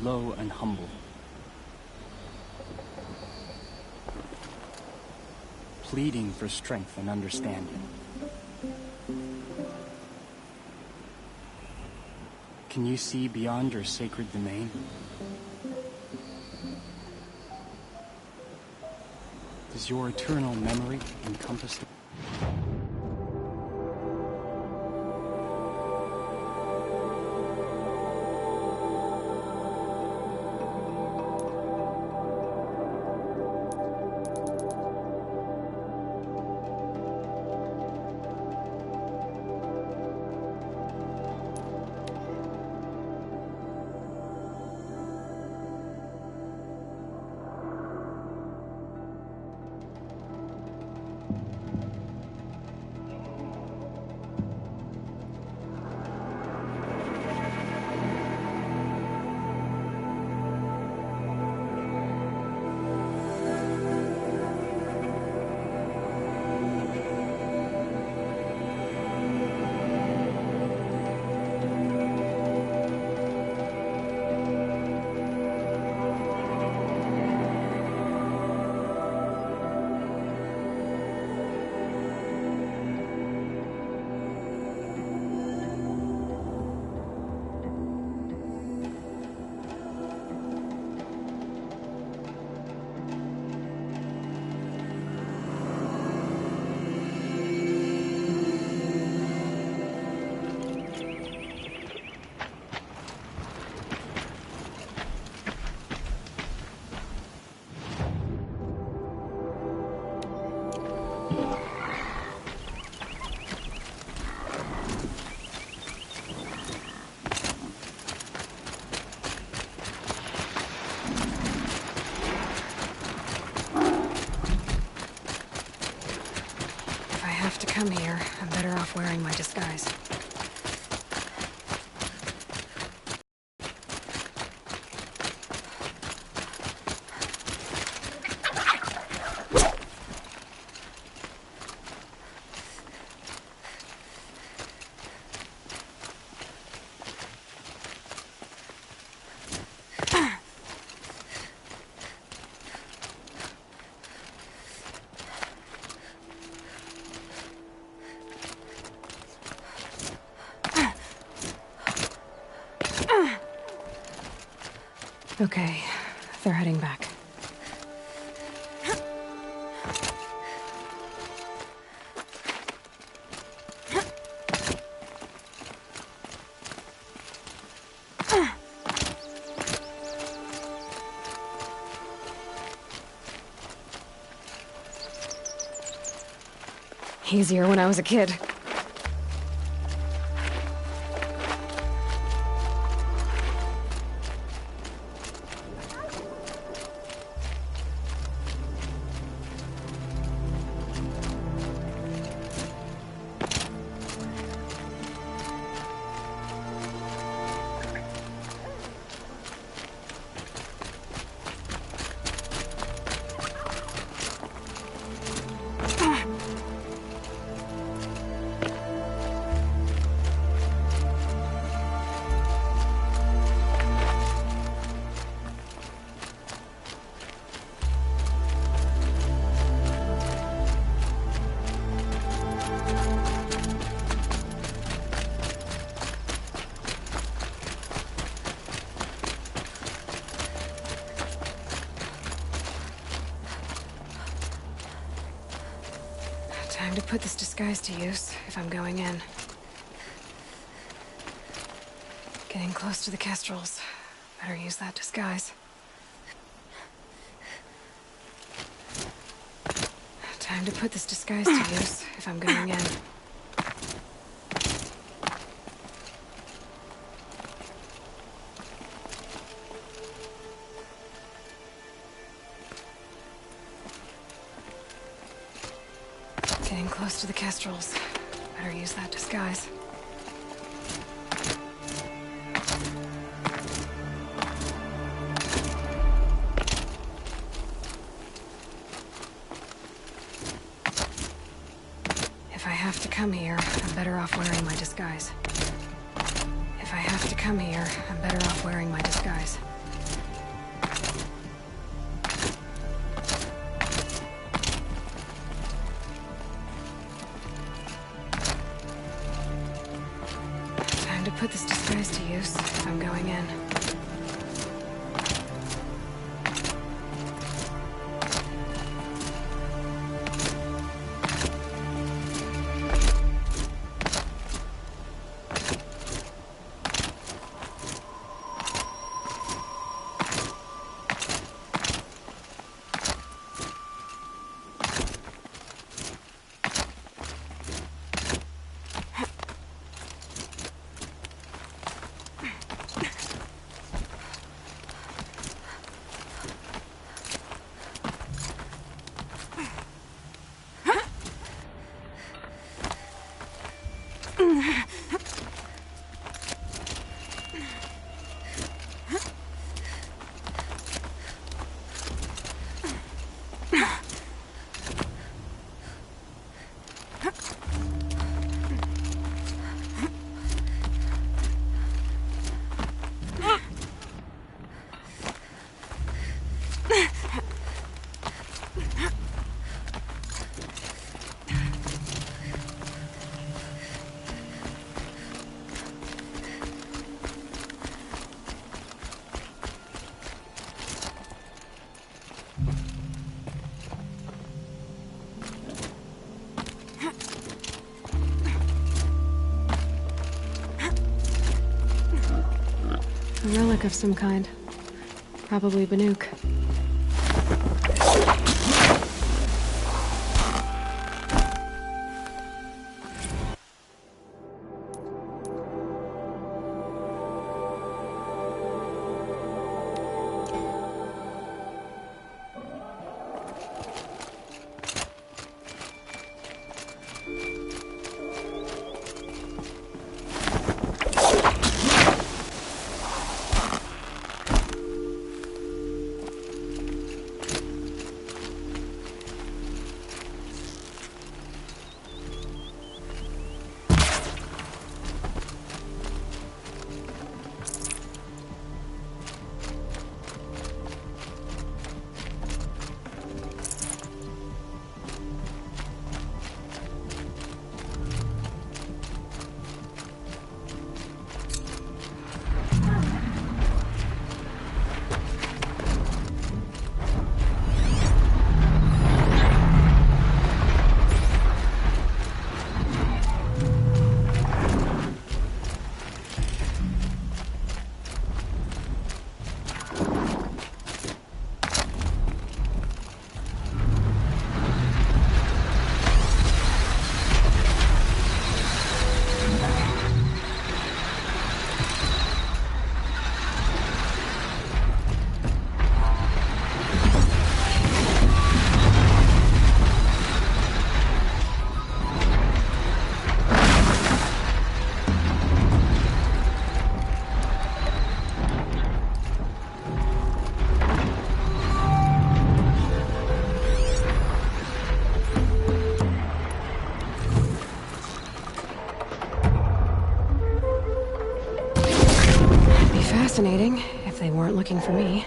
low and humble. Pleading for strength and understanding. Can you see beyond your sacred domain? Does your eternal memory encompass the... Come here. I'm better off wearing my disguise. Okay, they're heading back. Easier when I was a kid. Time to put this disguise to use, if I'm going in. Getting close to the kestrels. Better use that disguise. Time to put this disguise to use, if I'm going in. Getting close to the kestrels. Better use that disguise. If I have to come here, I'm better off wearing my disguise. If I have to come here, I'm better off wearing my disguise. relic of some kind. Probably Banuk. Fascinating, if they weren't looking for me.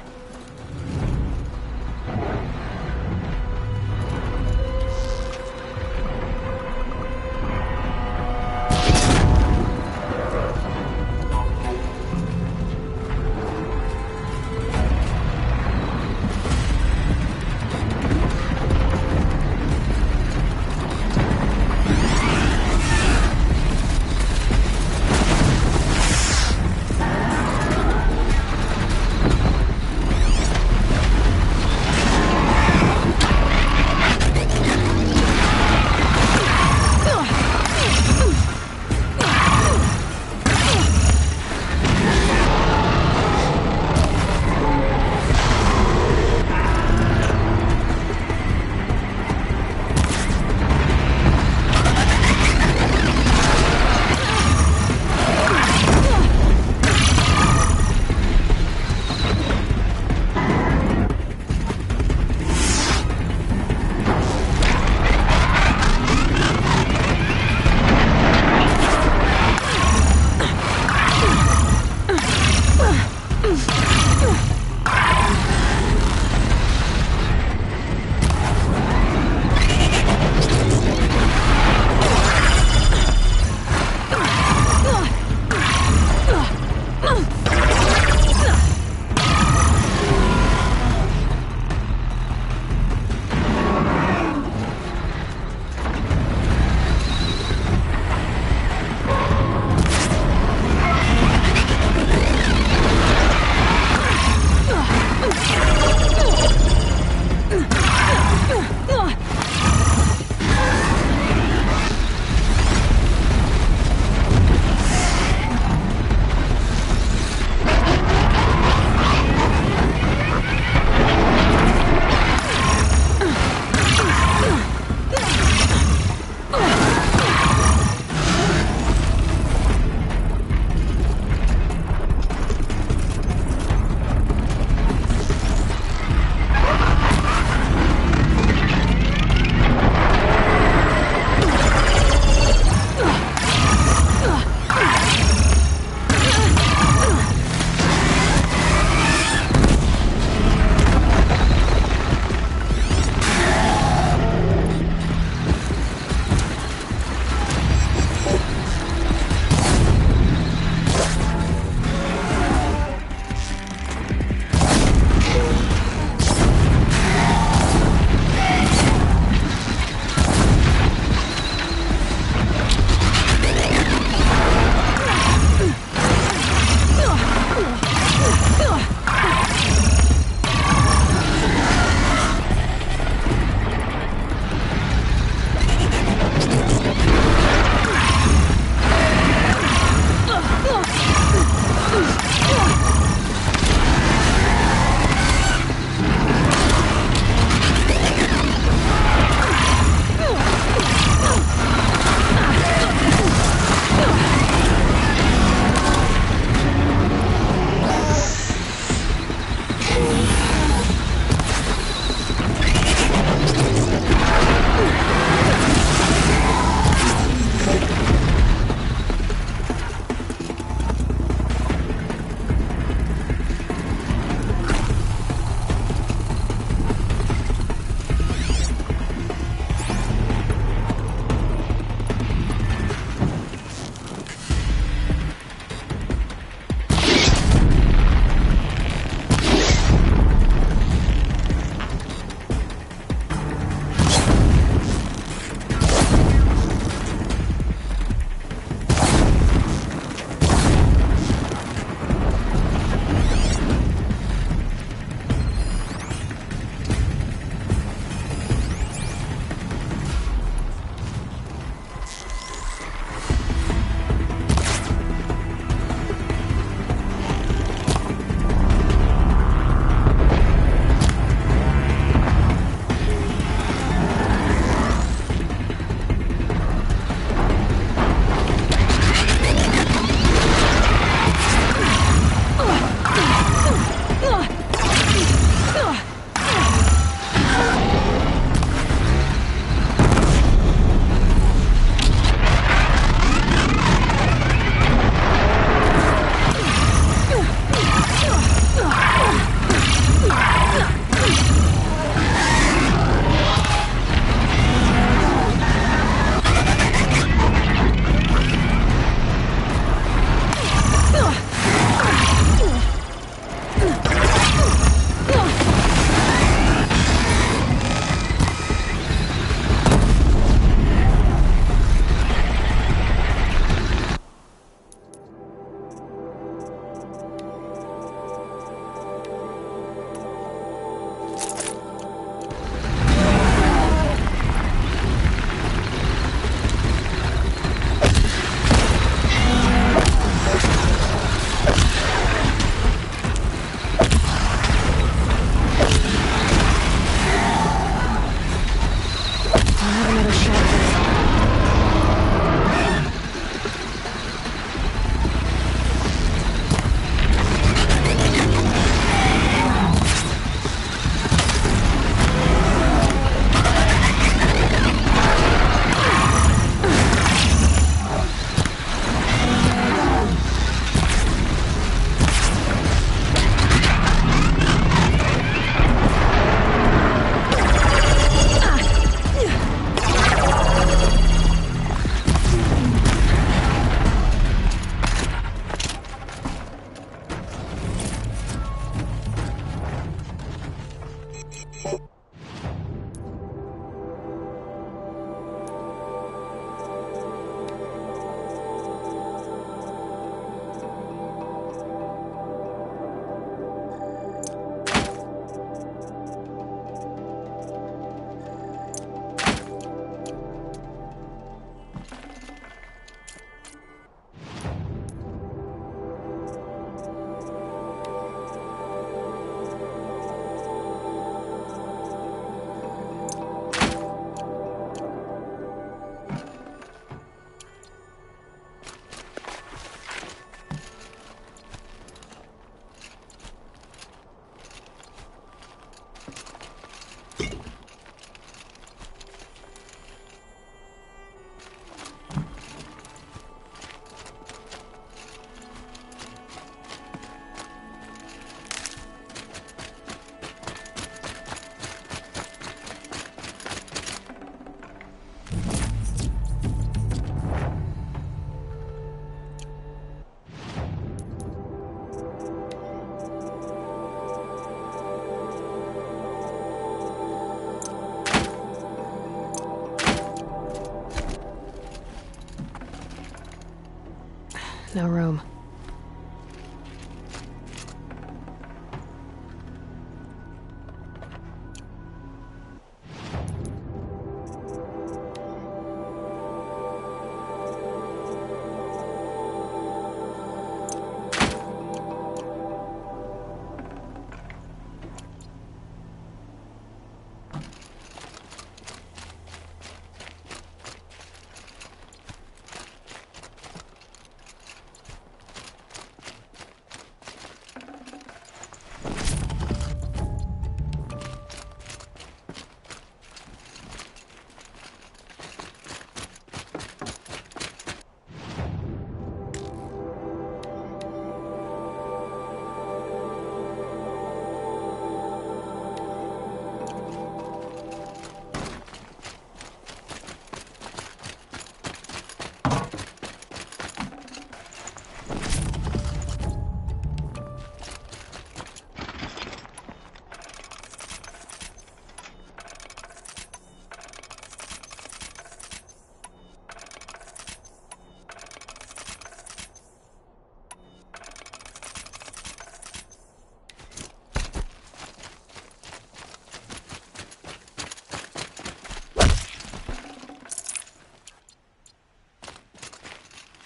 no room.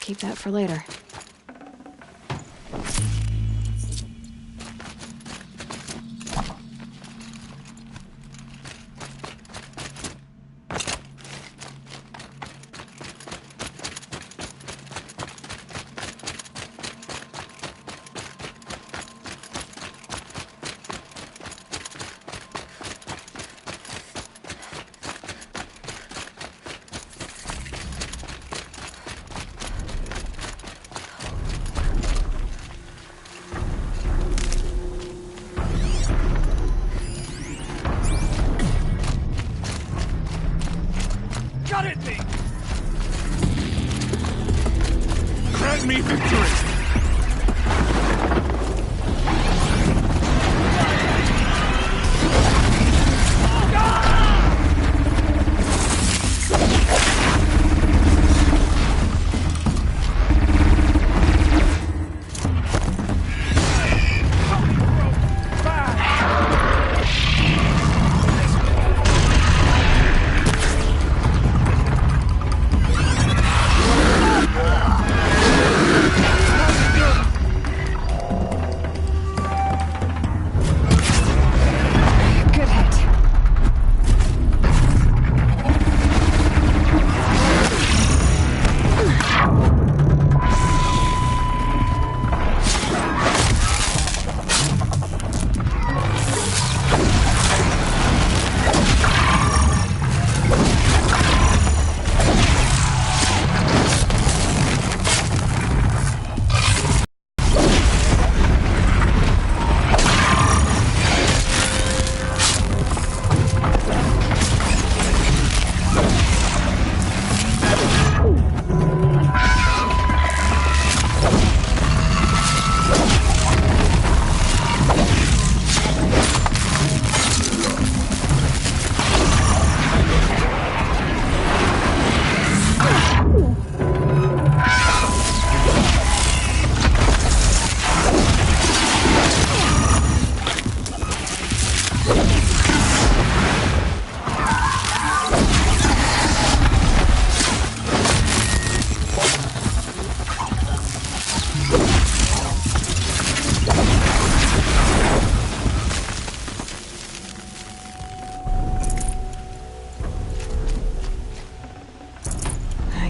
Keep that for later. Grant me victory!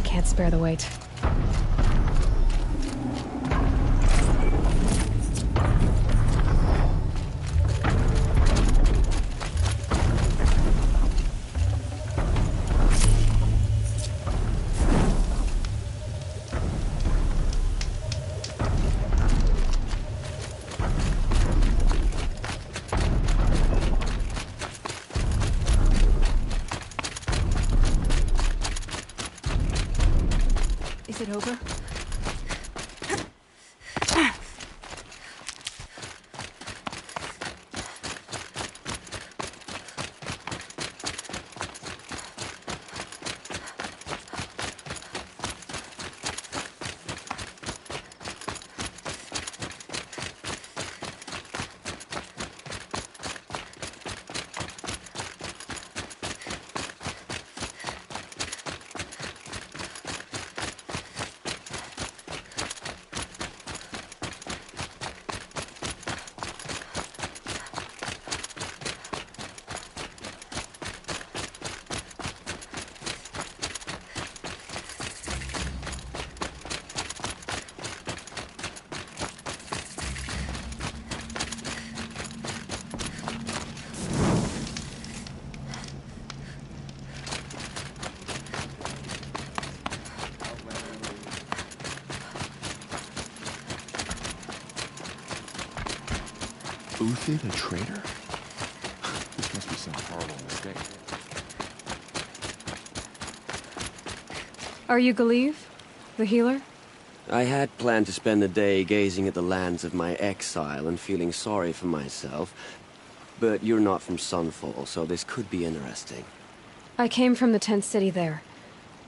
Can't spare the weight. Is it over? Uthid a traitor? This must be some horrible mistake. Are you Galeev? The healer? I had planned to spend the day gazing at the lands of my exile and feeling sorry for myself, but you're not from Sunfall, so this could be interesting. I came from the tent city there.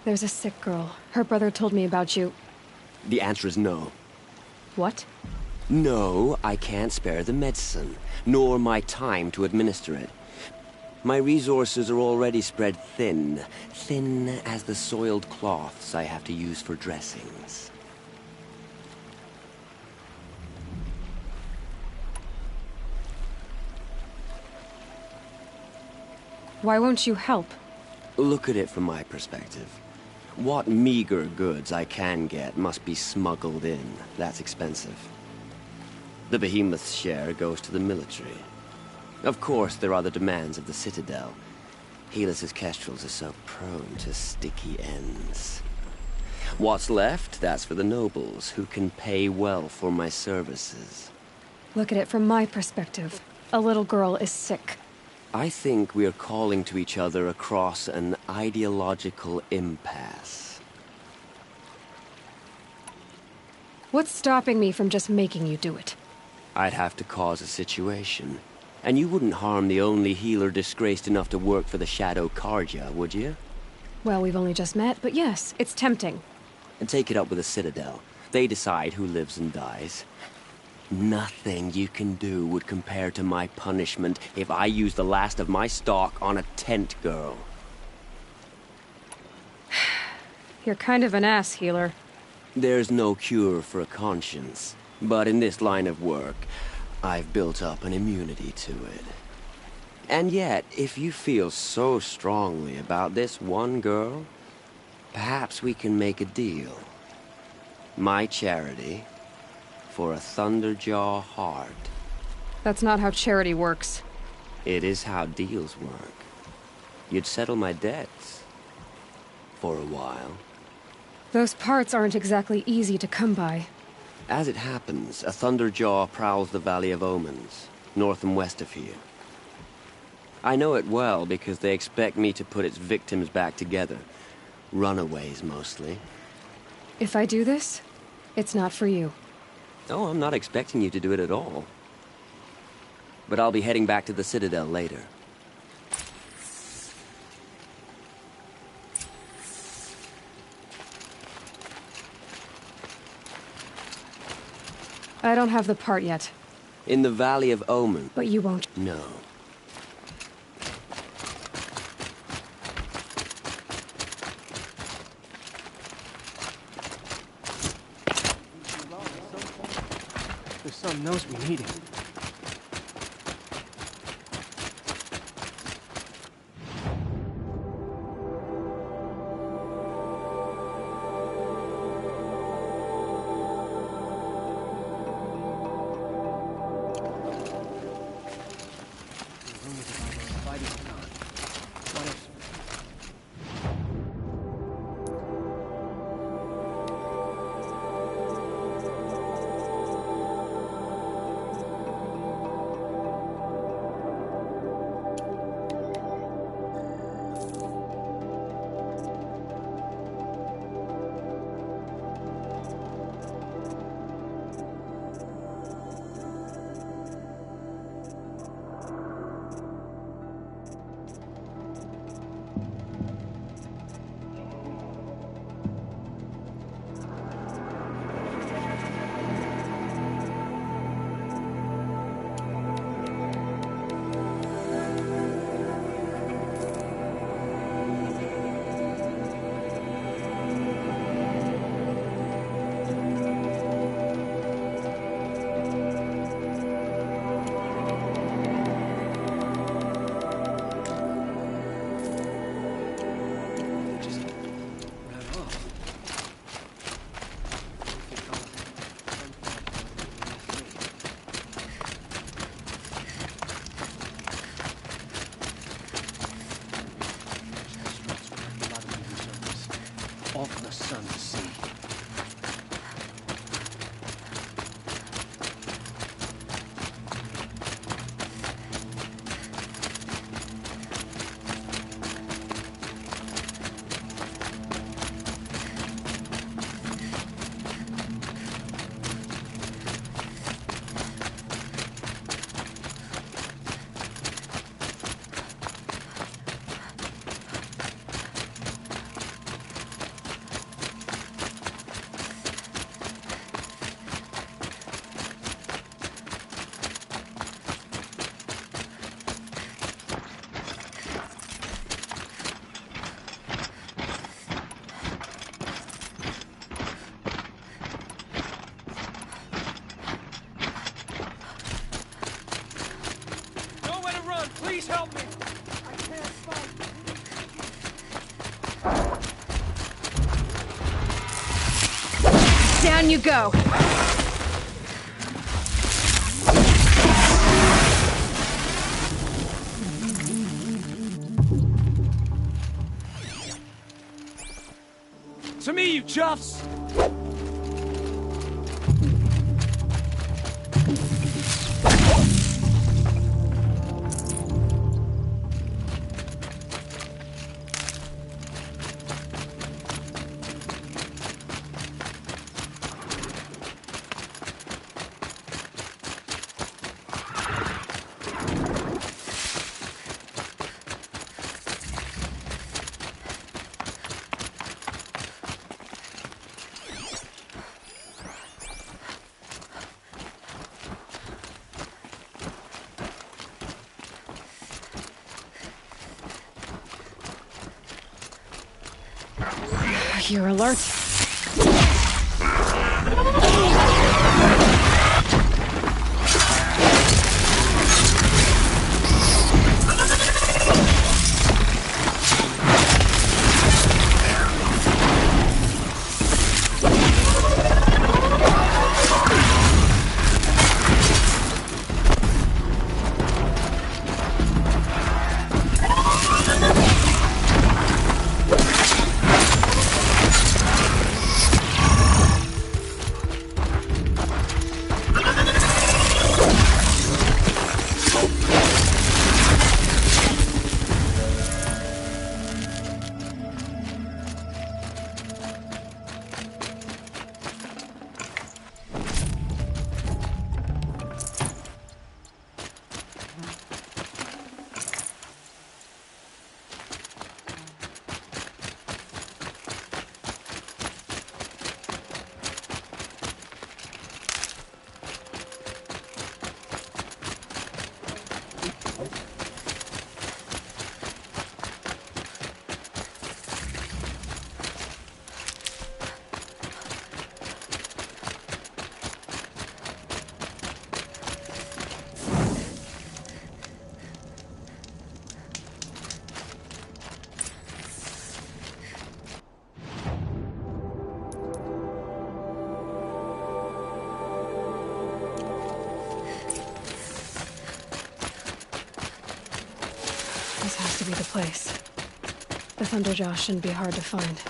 There's a sick girl. Her brother told me about you. The answer is no. What? No, I can't spare the medicine, nor my time to administer it. My resources are already spread thin, thin as the soiled cloths I have to use for dressings. Why won't you help? Look at it from my perspective. What meager goods I can get must be smuggled in. That's expensive. The behemoth's share goes to the military. Of course, there are the demands of the Citadel. Helis's kestrels are so prone to sticky ends. What's left, that's for the nobles, who can pay well for my services. Look at it from my perspective. A little girl is sick. I think we are calling to each other across an ideological impasse. What's stopping me from just making you do it? I'd have to cause a situation. And you wouldn't harm the only healer disgraced enough to work for the Shadow Carja, would you? Well, we've only just met, but yes, it's tempting. And take it up with the Citadel. They decide who lives and dies. Nothing you can do would compare to my punishment if I use the last of my stock on a tent girl. You're kind of an ass, healer. There's no cure for a conscience, but in this line of work, I've built up an immunity to it. And yet, if you feel so strongly about this one girl, perhaps we can make a deal. My charity for a Thunderjaw heart. That's not how charity works. It is how deals work. You'd settle my debts. For a while. Those parts aren't exactly easy to come by. As it happens, a Thunderjaw prowls the Valley of Omens, north and west of here. I know it well because they expect me to put its victims back together. Runaways, mostly. If I do this, it's not for you. Oh, I'm not expecting you to do it at all. But I'll be heading back to the Citadel later. I don't have the part yet. In the Valley of Omen. But you won't. No. The sun knows we need it. All for the sun to see. Please help me! I can't fight! Down you go! To me, you chuffs! You're alert. This has to be the place. The Thunderjaw shouldn't be hard to find.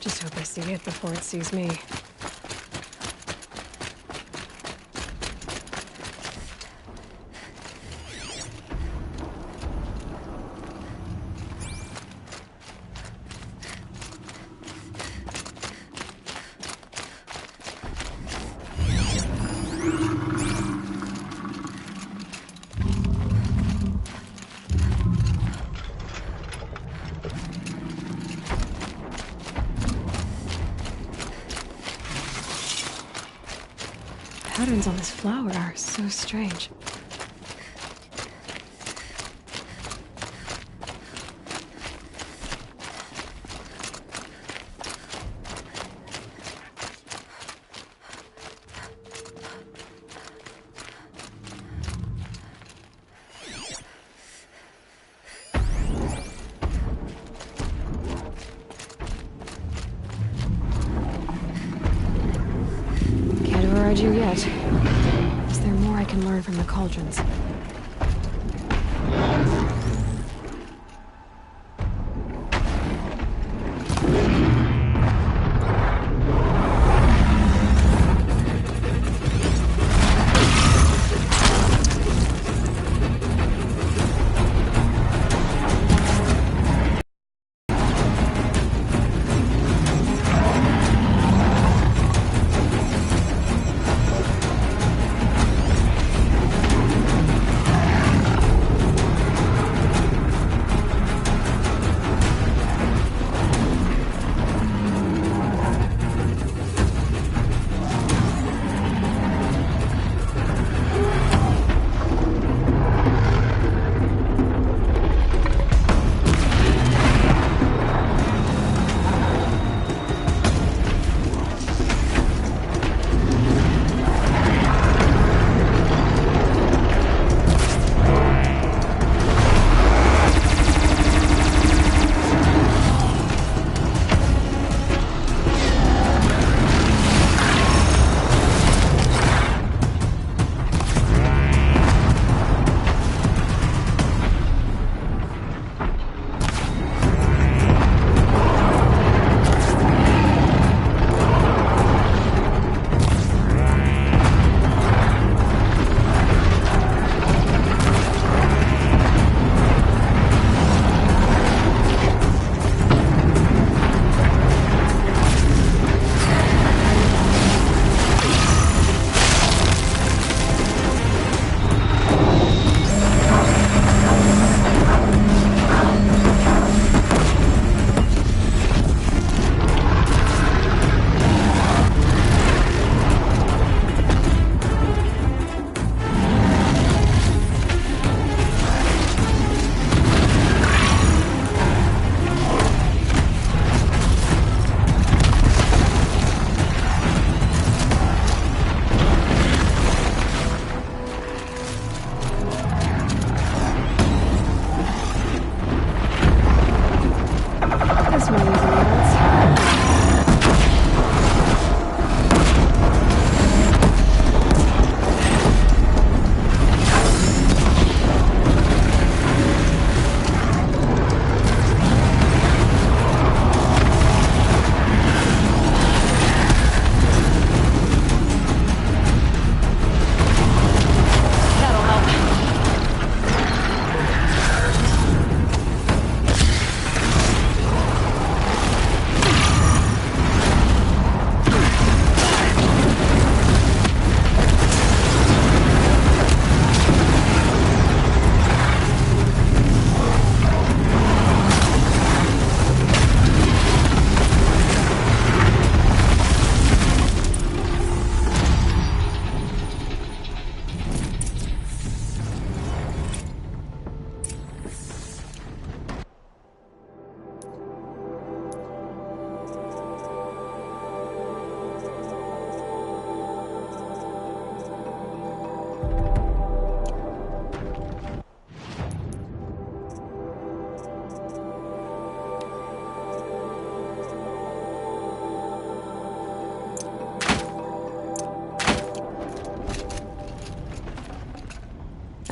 Just hope I see it before it sees me. Patterns on this flower are so strange. Can't override you yet. Is there more I can learn from the cauldrons?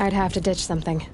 I'd have to ditch something.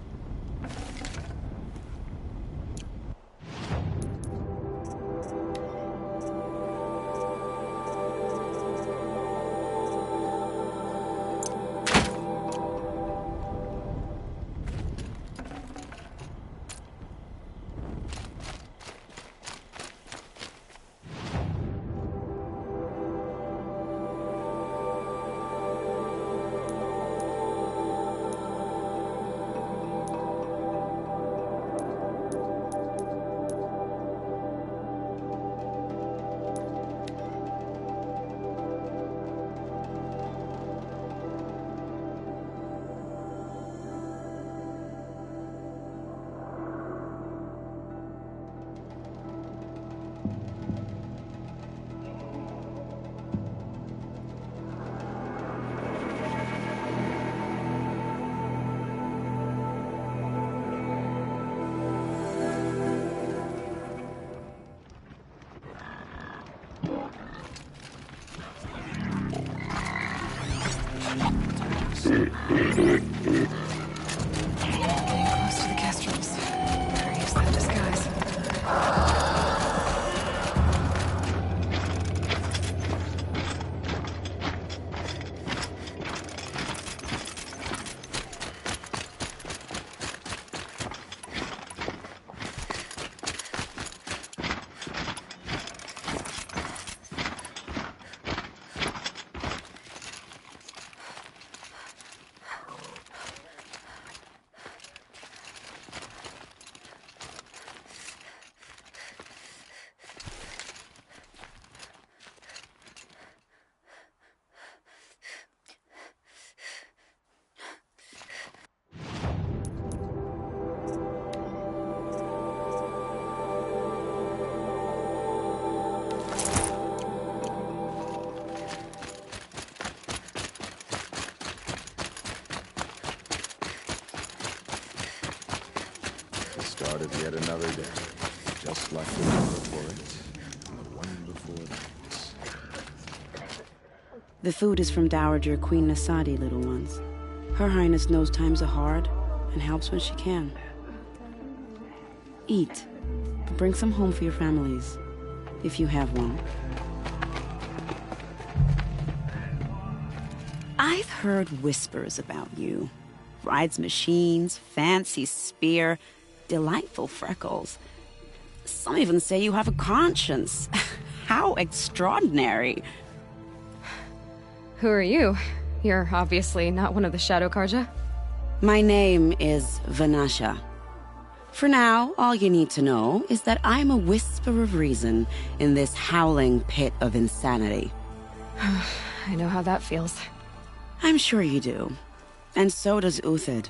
Close to the Kestrels. Better use that disguise. The start of yet another day, just like the one before it, and the one before that. The food is from Dowager Queen Nasadi, little ones. Her Highness knows times are hard and helps when she can. Eat, but bring some home for your families, if you have one. I've heard whispers about you. Rides machines, fancy spear, delightful freckles. Some even say you have a conscience. How extraordinary. Who are you? You're obviously not one of the Shadow Karja. My name is Vanasha. For now, all you need to know is that I'm a whisper of reason in this howling pit of insanity. I know how that feels. I'm sure you do. And so does Uthid.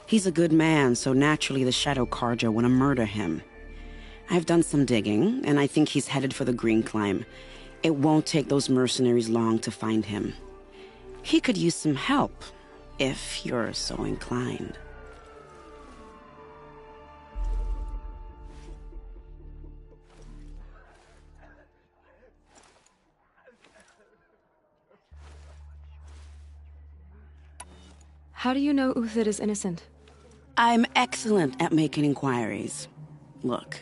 He's a good man, so naturally the Shadow Karja want to murder him. I've done some digging, and I think he's headed for the Green Climb. It won't take those mercenaries long to find him. He could use some help, if you're so inclined. How do you know Uthid is innocent? I'm excellent at making inquiries. Look,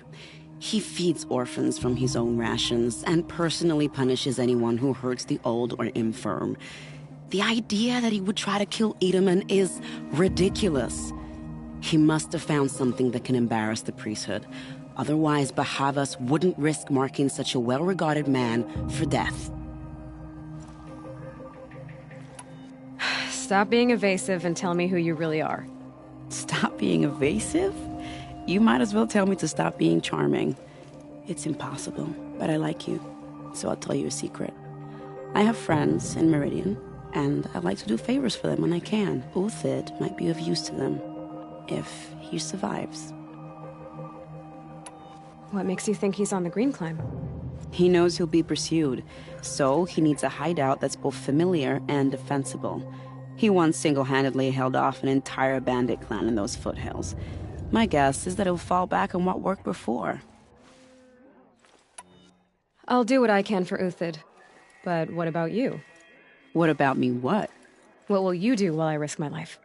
he feeds orphans from his own rations and personally punishes anyone who hurts the old or infirm. The idea that he would try to kill Edaman is ridiculous. He must have found something that can embarrass the priesthood. Otherwise, Bahavas wouldn't risk marking such a well-regarded man for death. Stop being evasive and tell me who you really are. Stop being evasive? You might as well tell me to stop being charming. It's impossible, but I like you, so I'll tell you a secret. I have friends in Meridian, and I like to do favors for them when I can. Uthid might be of use to them, if he survives. What makes you think he's on the Green Climb? He knows he'll be pursued, so he needs a hideout that's both familiar and defensible. He once single-handedly held off an entire bandit clan in those foothills. My guess is that he'll fall back on what worked before. I'll do what I can for Uthid. But what about you? What about me what? What will you do while I risk my life?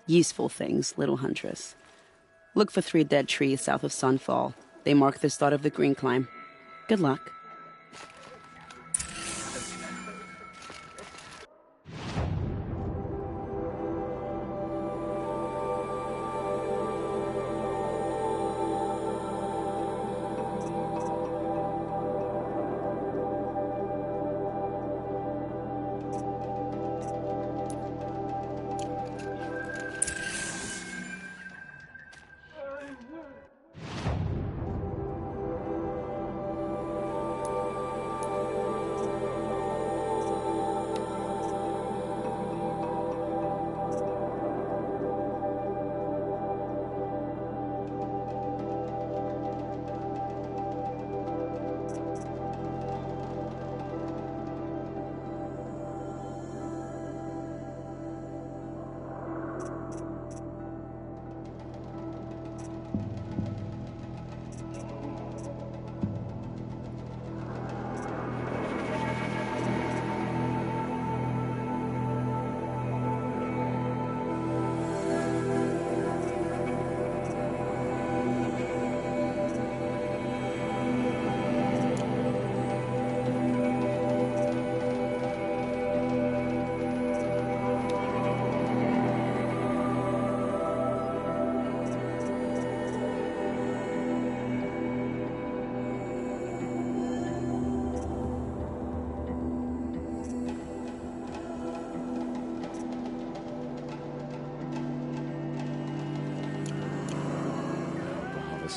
Useful things, little huntress. Look for 3 dead trees south of Sunfall. They mark the start of the green climb. Good luck.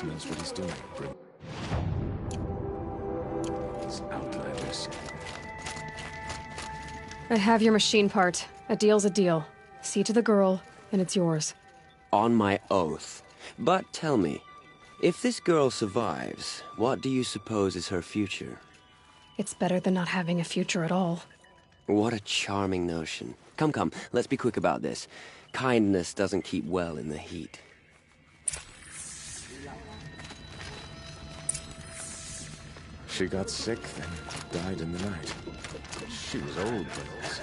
He knows what he's doing. These outlanders. I have your machine part. A deal's a deal. See to the girl, and it's yours. On my oath. But tell me, if this girl survives, what do you suppose is her future? It's better than not having a future at all. What a charming notion. Come, come, let's be quick about this. Kindness doesn't keep well in the heat. She got sick, then died in the night. She was old, but it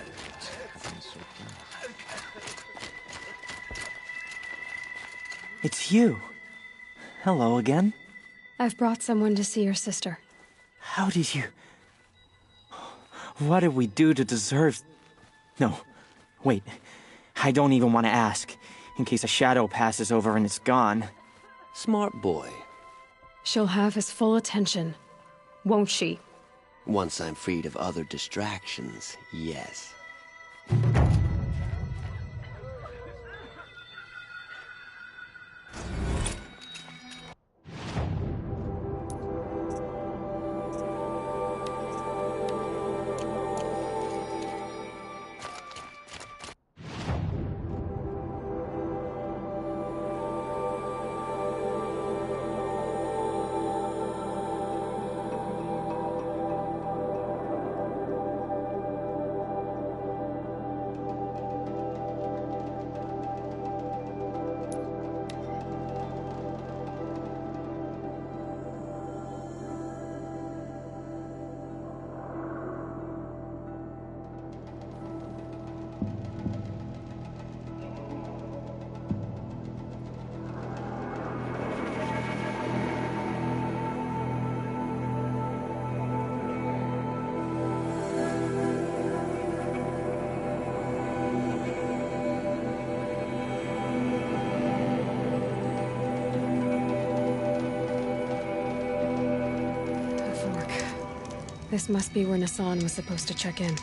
happened so fast. It's you. Hello again. I've brought someone to see your sister. How did you... What did we do to deserve... No, wait. I don't even want to ask, in case a shadow passes over and it's gone. Smart boy. She'll have his full attention, won't she? Once I'm freed of other distractions, yes. This must be where Nassan was supposed to check in.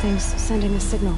Something's sending a signal.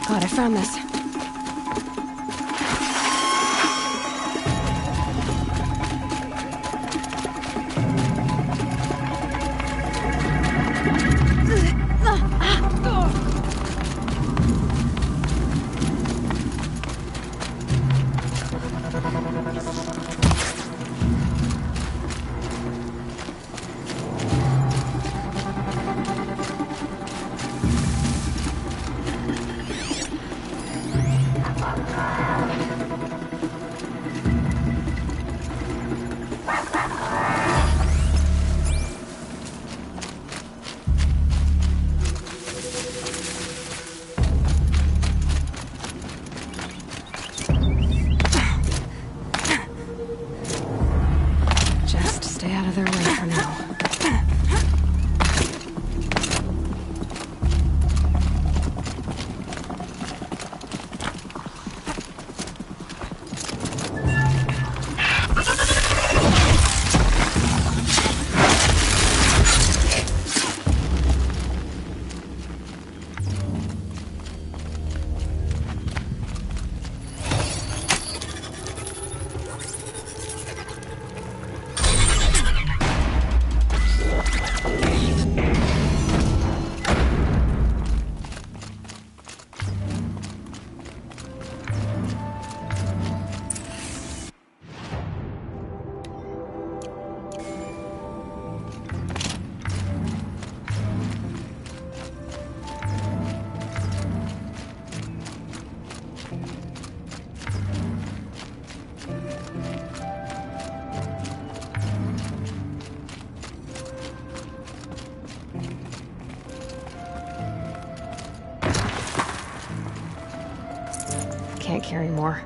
Glad I found this. Just stay out of their way for now. Can't carry more.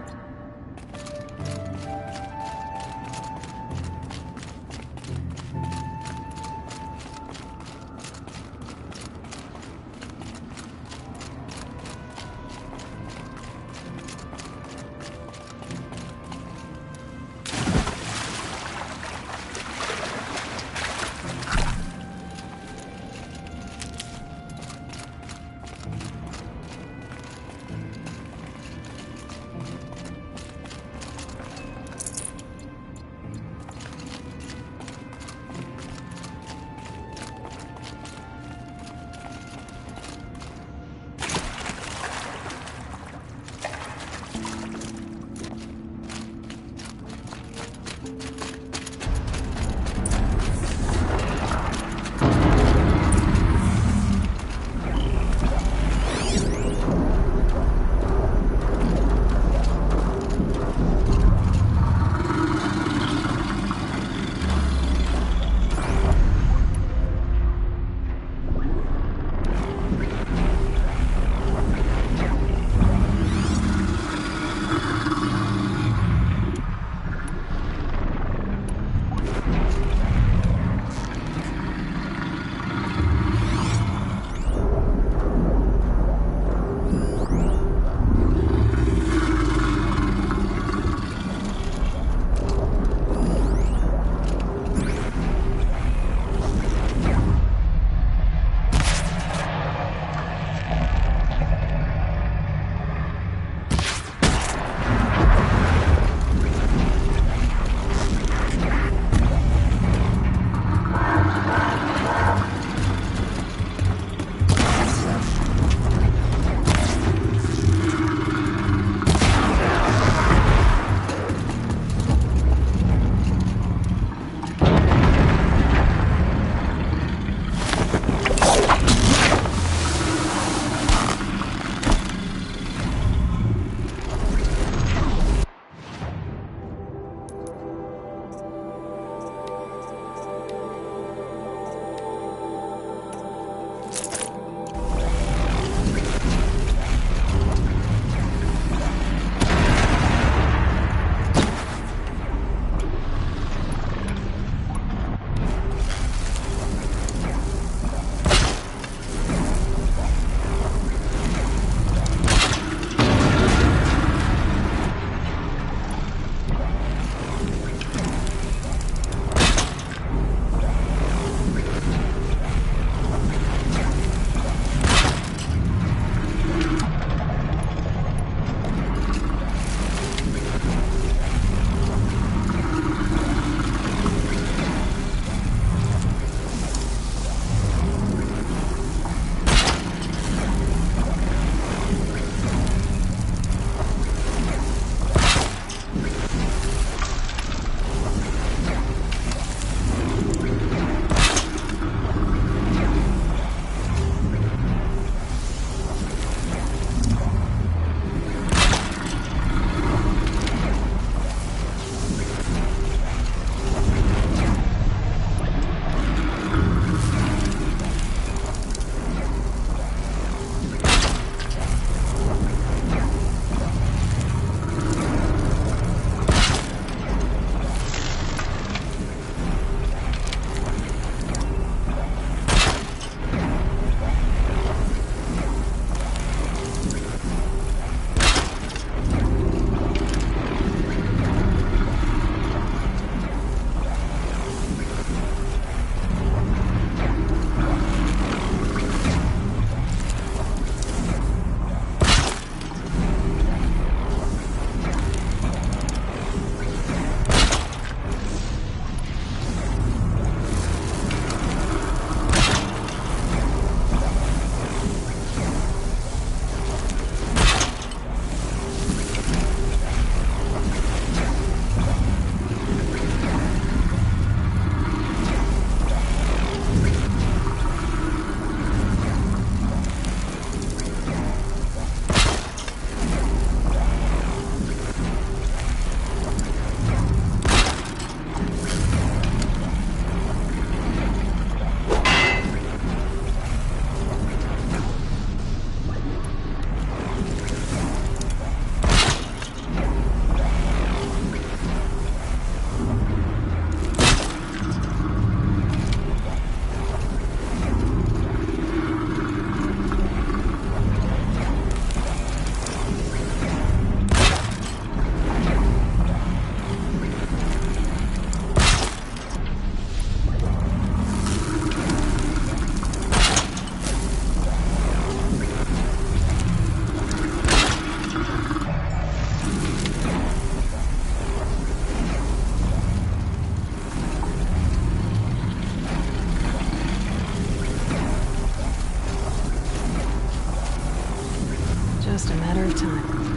just a matter of time.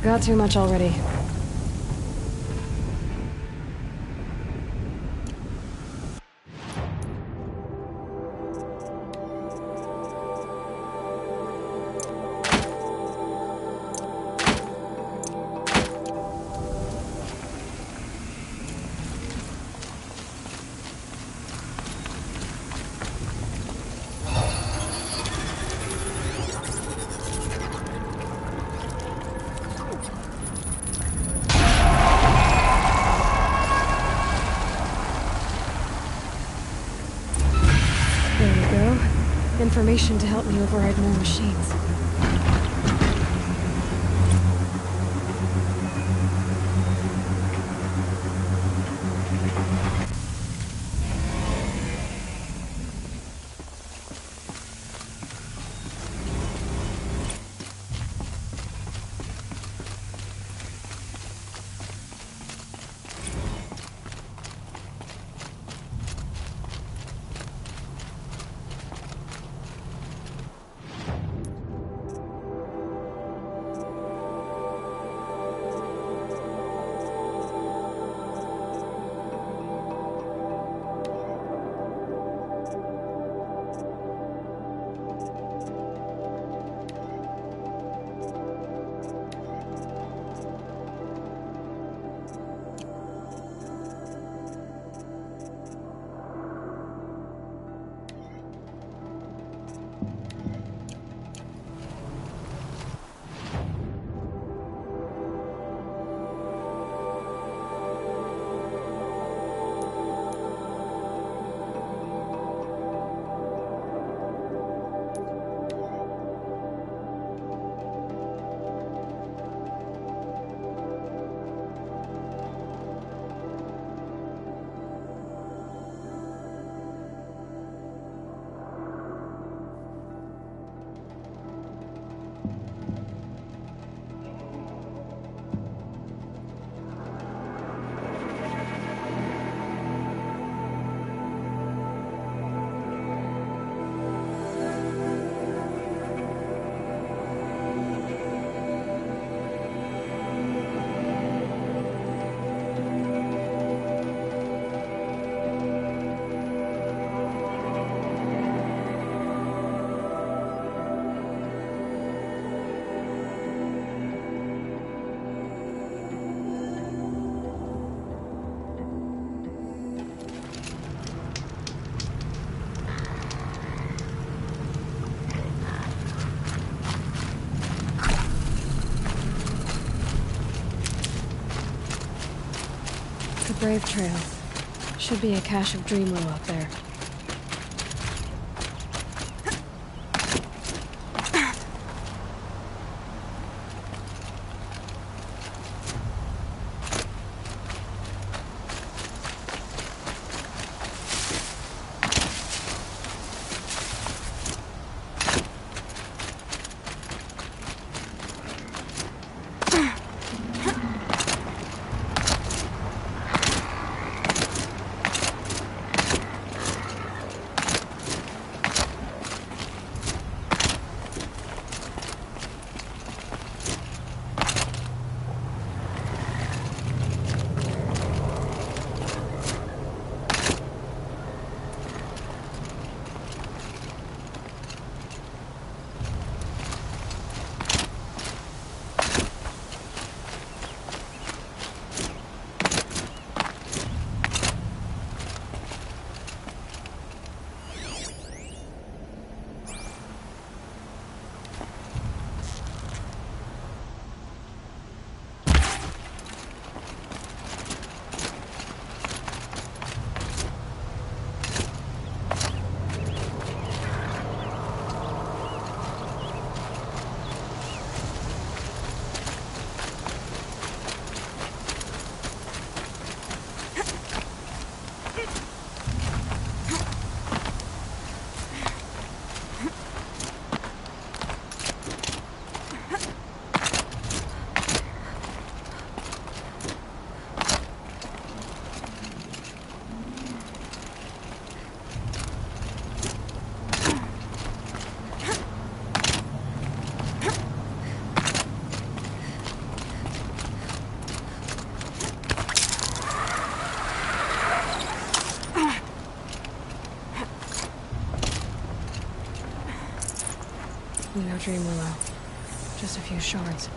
Got too much already. Information to help me override more machines. The Brave Trail. Should be a cache of Dreamwell up there. No Dream Willow. Just a few shards.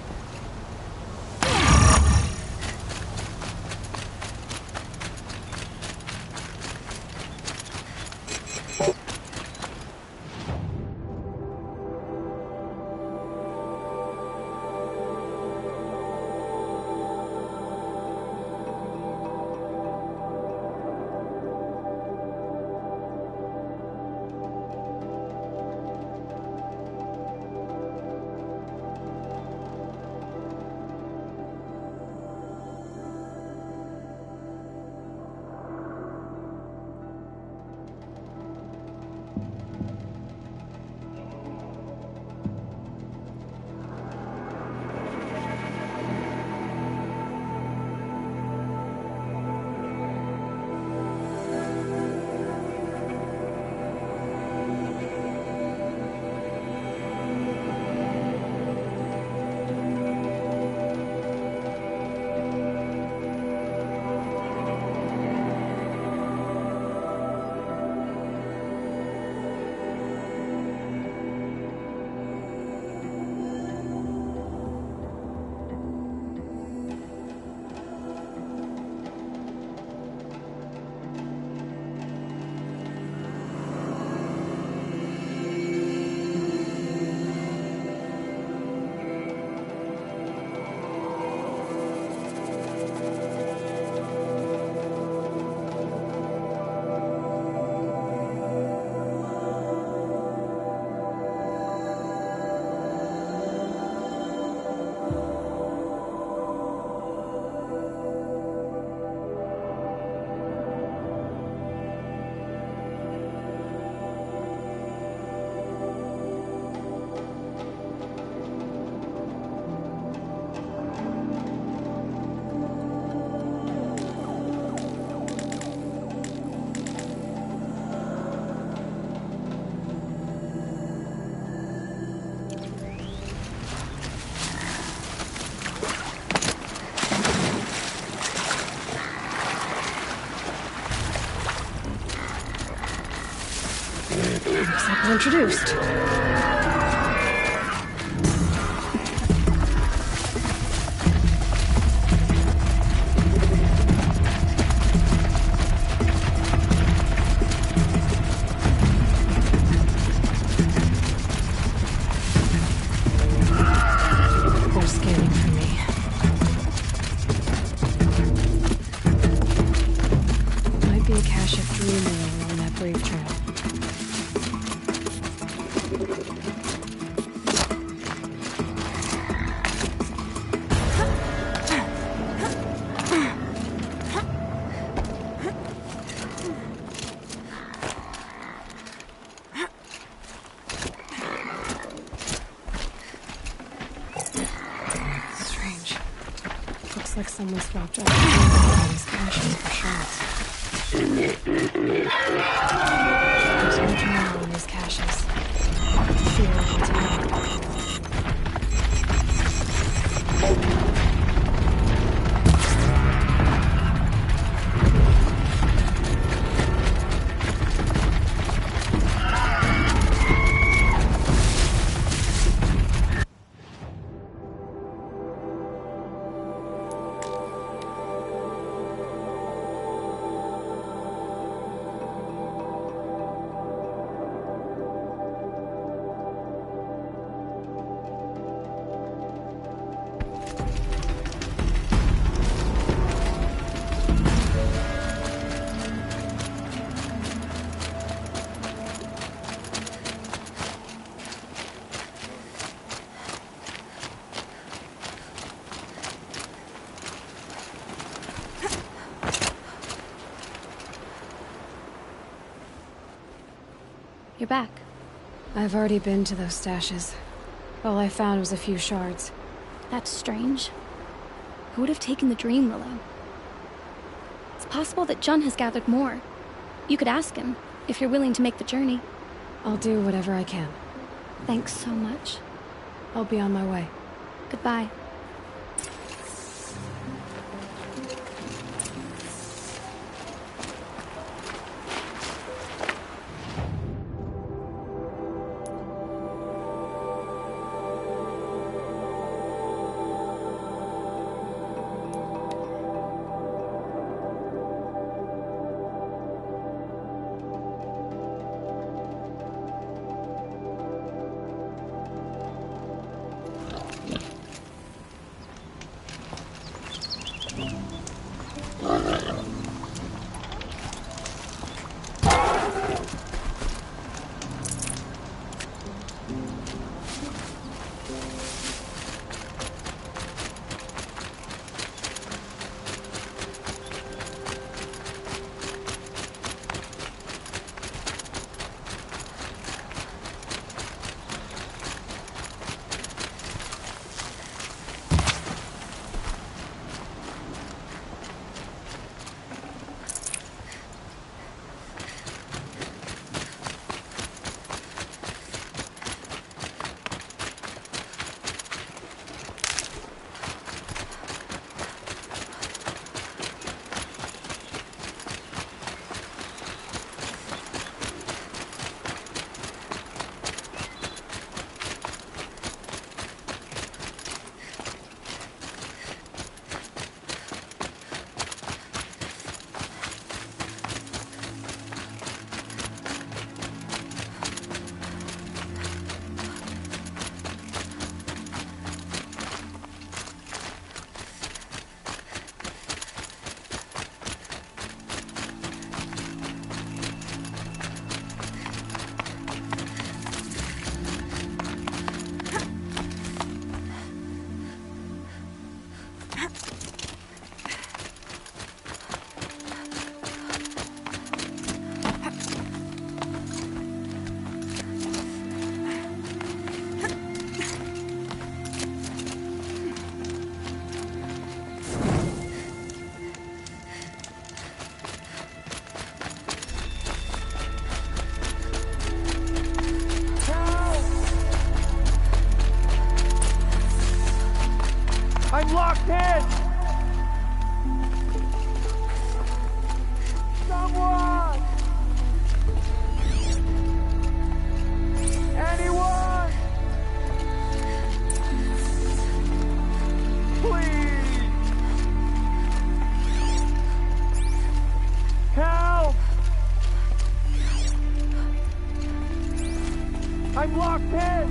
Looks like we're introduced. They're scanning for me. Might be a cache of dream oil along that brave trail. Strange. Looks like someone swapped out these caches for shots. There's no drama on these caches. Fear and terror. You're back. I've already been to those stashes. All I found was a few shards. That's strange. Who would have taken the dream willow? It's possible that Jun has gathered more. You could ask him, if you're willing to make the journey. I'll do whatever I can. Thanks so much. I'll be on my way. Goodbye. I'm locked in!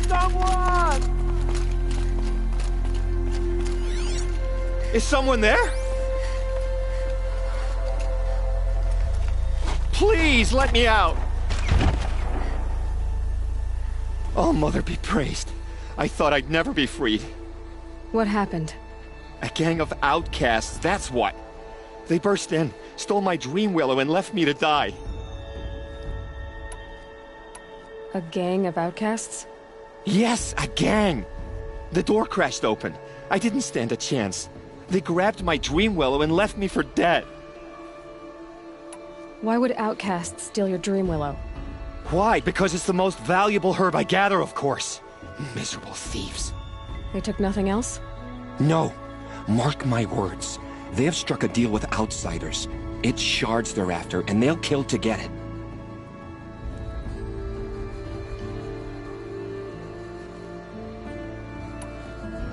Someone! Is someone there? Please let me out! Oh, Mother be praised. I thought I'd never be freed. What happened? A gang of outcasts, that's what. They burst in, stole my dream willow, and left me to die. A gang of outcasts? Yes, a gang! The door crashed open. I didn't stand a chance. They grabbed my dream willow and left me for dead. Why would outcasts steal your dream willow? Why? Because it's the most valuable herb I gather, of course. Miserable thieves. They took nothing else? No. Mark my words. They have struck a deal with outsiders. It's shards they're after, and they'll kill to get it.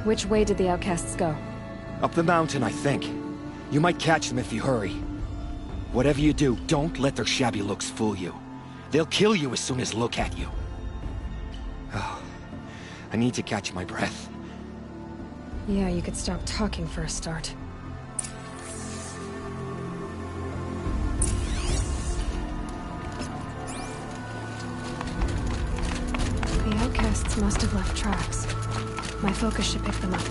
Which way did the outcasts go? Up the mountain, I think. You might catch them if you hurry. Whatever you do, don't let their shabby looks fool you. They'll kill you as soon as look at you. Oh, I need to catch my breath. Yeah, you could stop talking for a start. The outcasts must have left tracks. My focus should pick them up.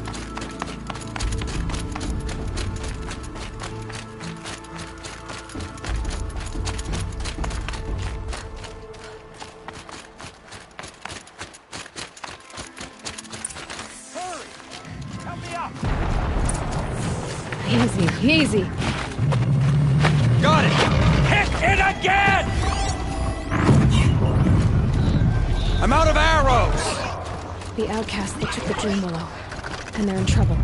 Easy, easy. Got it! Hit it again! I'm out of arrows! The outcasts that took the dream willow. And they're in trouble.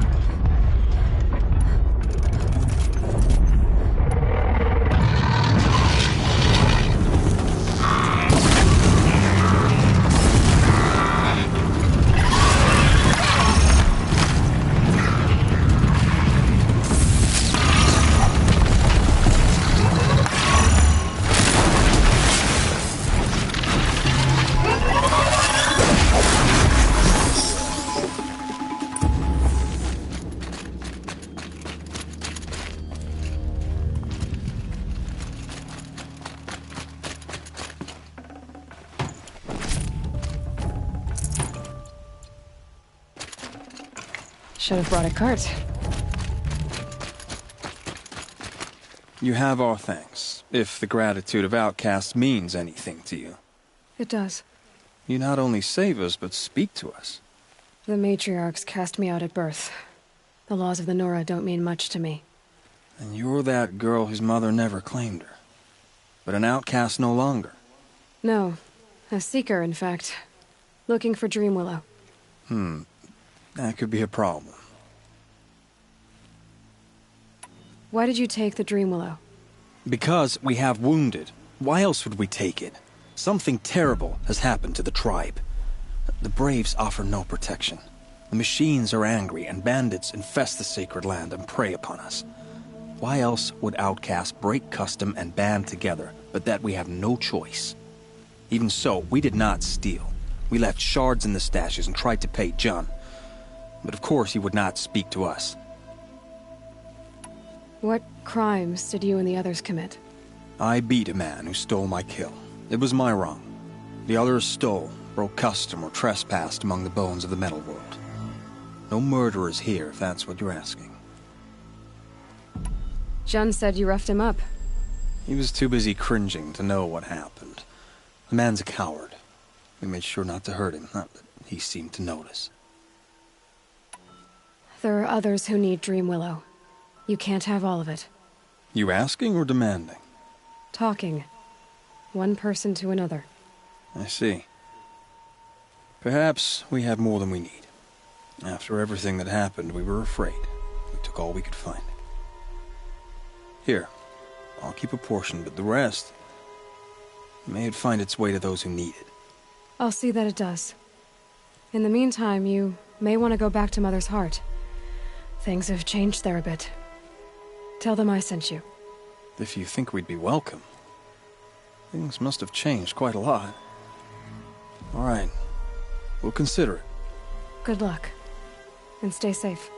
Should have brought a cart. You have our thanks, if the gratitude of outcasts means anything to you. It does. You not only save us, but speak to us. The matriarchs cast me out at birth. The laws of the Nora don't mean much to me. And you're that girl whose mother never claimed her. But an outcast no longer. No. A seeker, in fact. Looking for Dream Willow. That could be a problem. Why did you take the Dream Willow? Because we have wounded. Why else would we take it? Something terrible has happened to the tribe. The Braves offer no protection. The machines are angry, and bandits infest the sacred land and prey upon us. Why else would outcasts break custom and band together, but that we have no choice? Even so, we did not steal. We left shards in the stashes and tried to pay John. But of course he would not speak to us. What crimes did you and the others commit? I beat a man who stole my kill. It was my wrong. The others stole, broke custom, or trespassed among the bones of the metal world. No murderers here, if that's what you're asking. Jun said you roughed him up. He was too busy cringing to know what happened. The man's a coward. We made sure not to hurt him, not that he seemed to notice. There are others who need Dream Willow. You can't have all of it. You asking or demanding? Talking. One person to another. I see. Perhaps we have more than we need. After everything that happened, we were afraid. We took all we could find. Here, I'll keep a portion, but the rest... may it find its way to those who need it. I'll see that it does. In the meantime, you may want to go back to Mother's Heart. Things have changed there a bit. Tell them I sent you. If you think we'd be welcome. Things must have changed quite a lot. All right. We'll consider it. Good luck. And stay safe.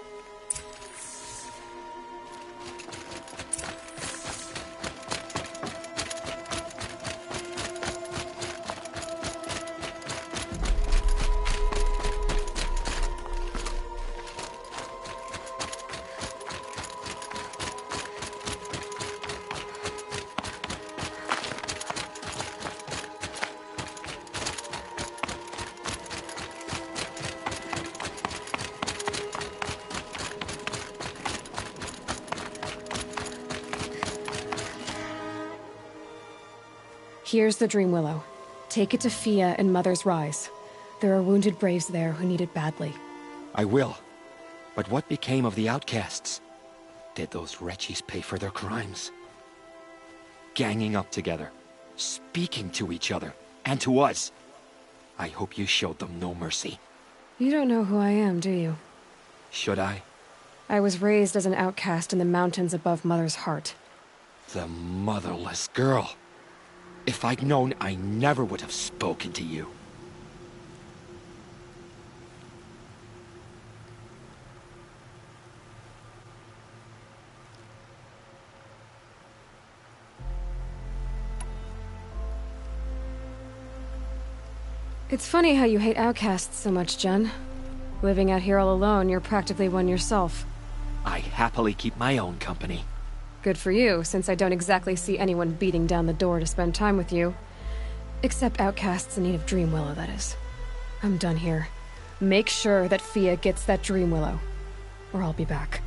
Here's the Dream Willow. Take it to Fia and Mother's Rise. There are wounded braves there who need it badly. I will. But what became of the outcasts? Did those wretches pay for their crimes? Ganging up together, speaking to each other, and to us. I hope you showed them no mercy. You don't know who I am, do you? Should I? I was raised as an outcast in the mountains above Mother's Heart. The motherless girl. If I'd known, I never would have spoken to you. It's funny how you hate outcasts so much, Jen. Living out here all alone, you're practically one yourself. I happily keep my own company. Good for you, since I don't exactly see anyone beating down the door to spend time with you. Except outcasts in need of Dream Willow, that is. I'm done here. Make sure that Fia gets that Dream Willow, or I'll be back.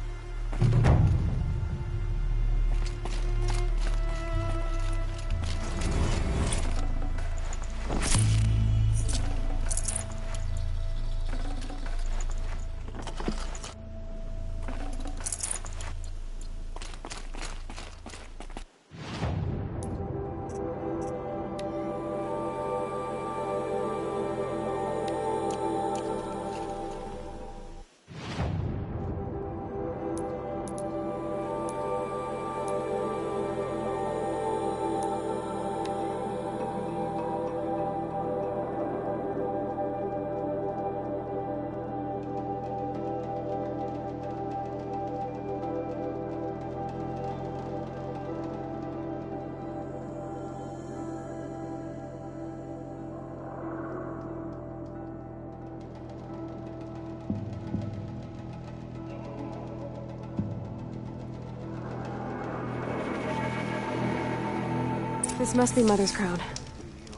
This must be Mother's crown.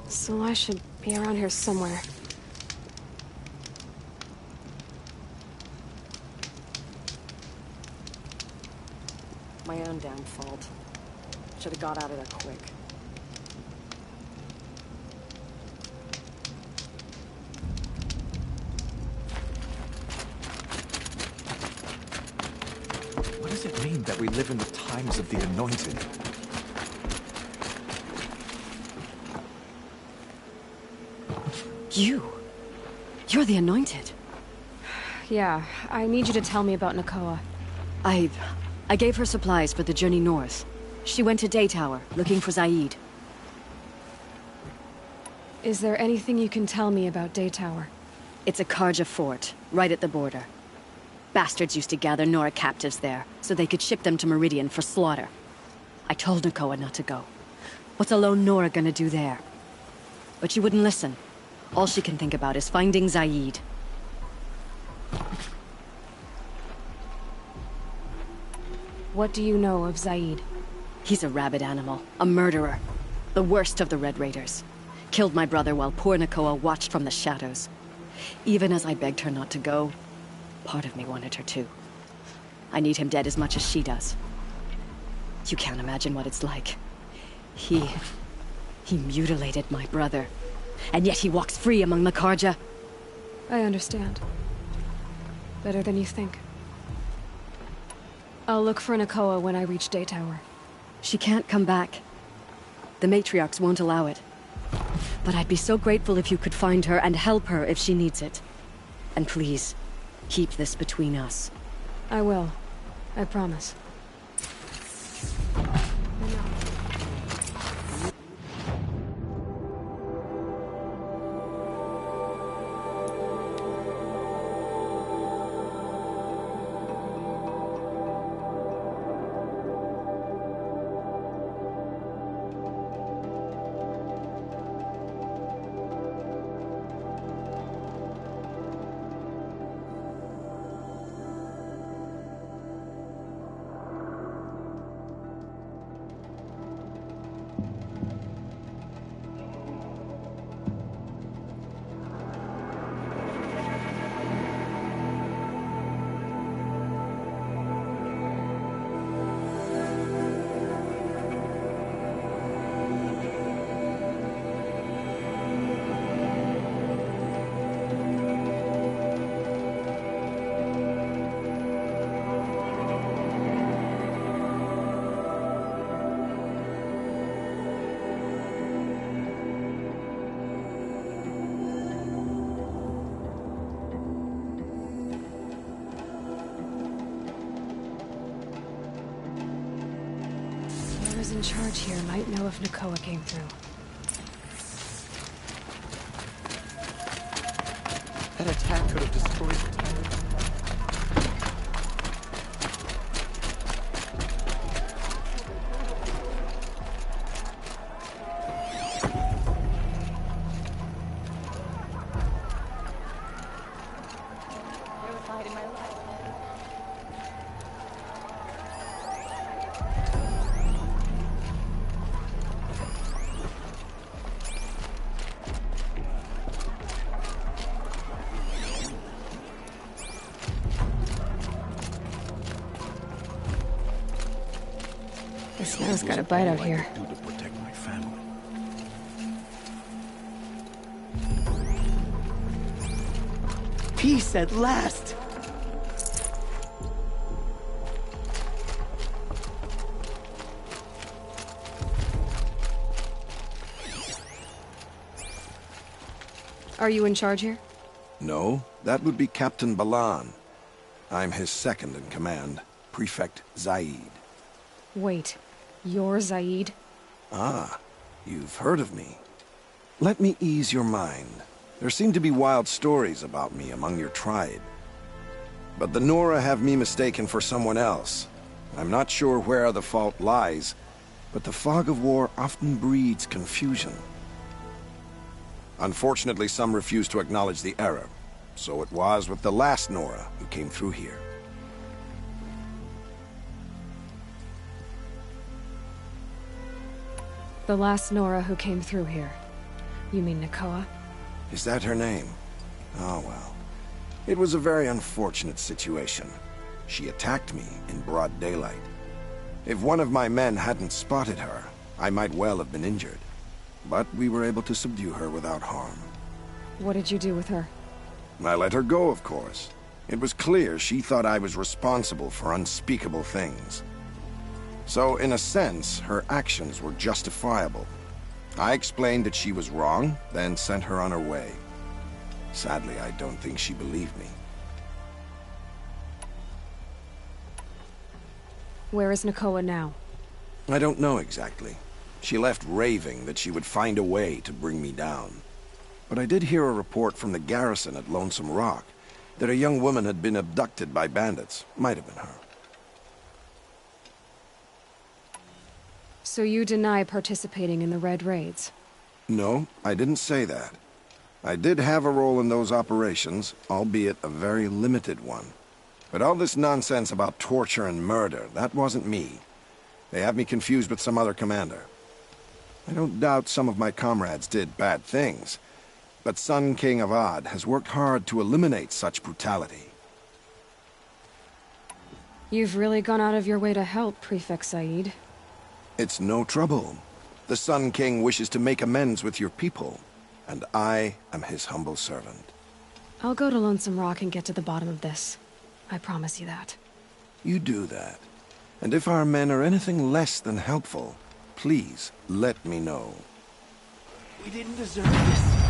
So I should be around here somewhere. My own damn fault. Should have got out of there quick. What does it mean that we live in the times of the Anointed? You're the Anointed. Yeah, I need you to tell me about Nakoa. I gave her supplies for the journey north. She went to Daytower, looking for Zaid. Is there anything you can tell me about Daytower? It's a Karja fort, right at the border. Bastards used to gather Nora captives there, so they could ship them to Meridian for slaughter. I told Nakoa not to go. What's a lone Nora gonna do there? But she wouldn't listen. All she can think about is finding Zaid. What do you know of Zaid? He's a rabid animal, a murderer. The worst of the Red Raiders. Killed my brother while poor Nakoa watched from the shadows. Even as I begged her not to go, part of me wanted her to. I need him dead as much as she does. You can't imagine what it's like. He mutilated my brother. And yet he walks free among the Karja. I understand. Better than you think. I'll look for Nakoa when I reach Daytower. She can't come back. The matriarchs won't allow it. But I'd be so grateful if you could find her and help her if she needs it. And please, keep this between us. I will. I promise. Whoever's in charge here might know if Nakoa came through. That attack could have destroyed the tower. The snow's got a bite out here. Do to protect my family. Peace at last! Are you in charge here? No, that would be Captain Balan. I'm his second in command, Prefect Zaid. Wait, you're Zaid? Ah, you've heard of me. Let me ease your mind. There seem to be wild stories about me among your tribe. But the Nora have me mistaken for someone else. I'm not sure where the fault lies, but the fog of war often breeds confusion. Unfortunately, some refuse to acknowledge the error. So it was with the last Nora who came through here. The last Nora who came through here. You mean Nakoa? Is that her name? Oh well. It was a very unfortunate situation. She attacked me in broad daylight. If one of my men hadn't spotted her, I might well have been injured. But we were able to subdue her without harm. What did you do with her? I let her go, of course. It was clear she thought I was responsible for unspeakable things. So, in a sense, her actions were justifiable. I explained that she was wrong, then sent her on her way. Sadly, I don't think she believed me. Where is Nakoa now? I don't know exactly. She left raving that she would find a way to bring me down. But I did hear a report from the garrison at Lonesome Rock that a young woman had been abducted by bandits. Might have been her. So you deny participating in the Red Raids? No, I didn't say that. I did have a role in those operations, albeit a very limited one. But all this nonsense about torture and murder, that wasn't me. They have me confused with some other commander. I don't doubt some of my comrades did bad things, but Sun King Avad has worked hard to eliminate such brutality. You've really gone out of your way to help, Prefect Said. It's no trouble. The Sun King wishes to make amends with your people, and I am his humble servant. I'll go to Lonesome Rock and get to the bottom of this. I promise you that. You do that. And if our men are anything less than helpful, please let me know. We didn't deserve this.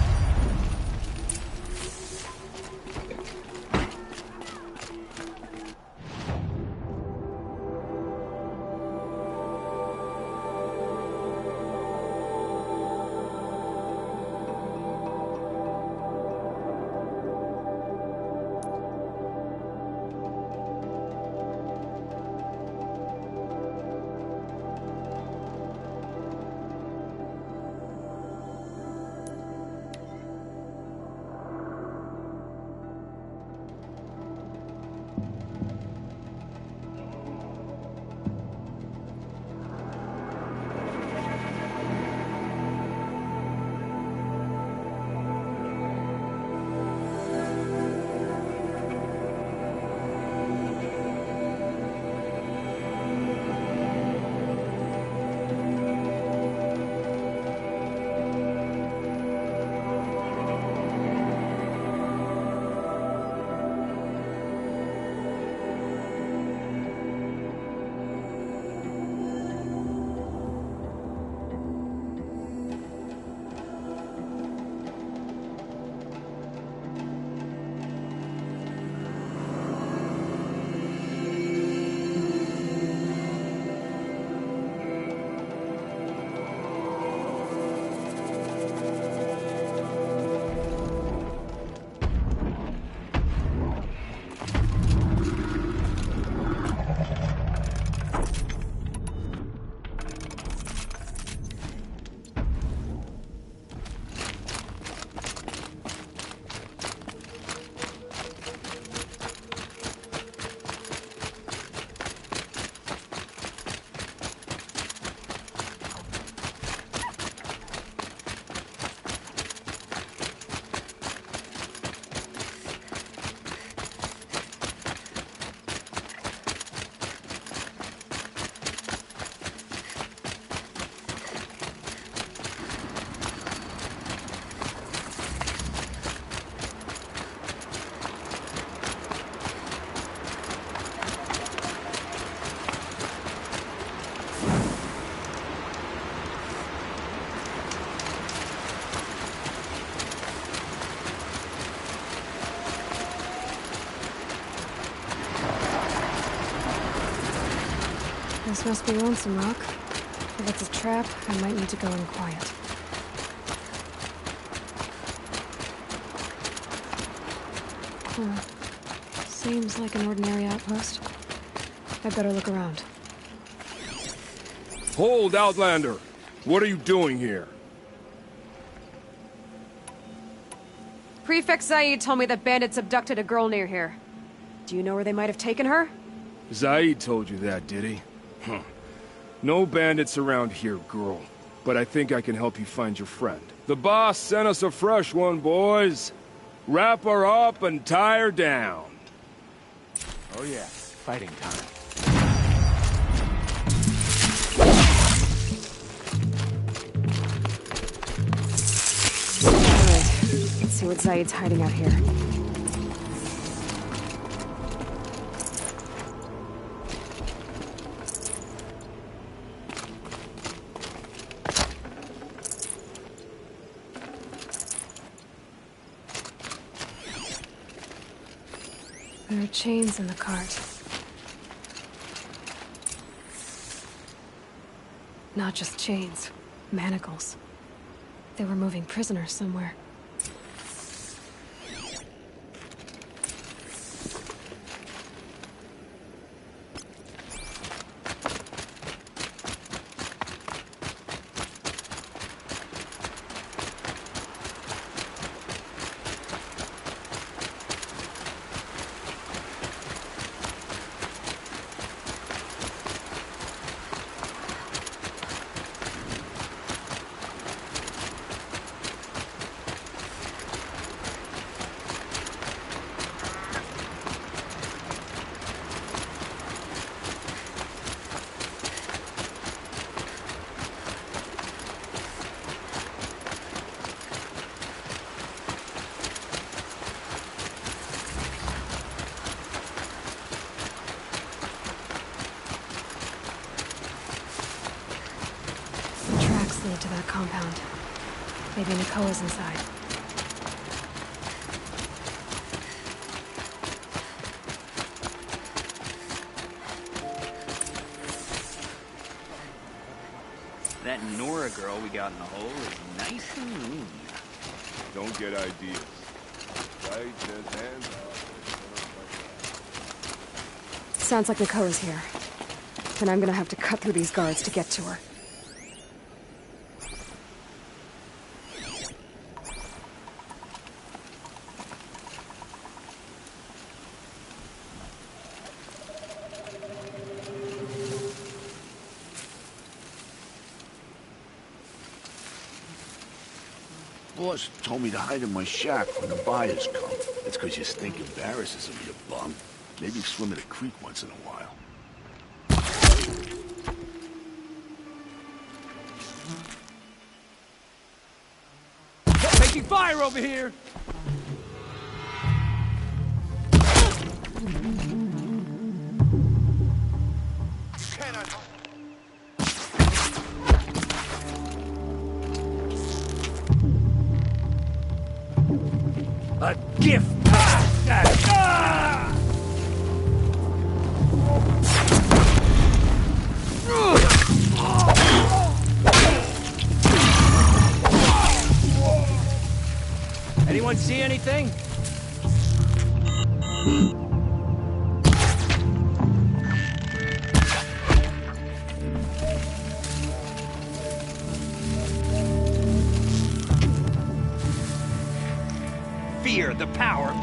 This must be Lonesome Rock. If it's a trap, I might need to go in quiet. Huh. Seems like an ordinary outpost. I'd better look around. Hold, Outlander! What are you doing here? Prefect Zaid told me that bandits abducted a girl near here. Do you know where they might have taken her? Zaid told you that, did he? Huh. No bandits around here, girl. But I think I can help you find your friend. The boss sent us a fresh one, boys. Wrap her up and tie her down. Oh yeah, fighting time. Alright, let's see what Zaid's hiding out here. There are chains in the cart. Not just chains, manacles. They were moving prisoners somewhere. Lead to that compound. Maybe Nakoa's inside. That Nora girl we got in the hole is nice and mean. Don't get ideas. Right, says hands up. Sounds like Nakoa's here. Then I'm gonna have to cut through these guards to get to her. Boss told me to hide in my shack when the buyers come. That's because you stink embarrasses him, you bum. Maybe swim in a creek once in a while. Taking fire over here! A gift! Anyone see anything? Fear the power.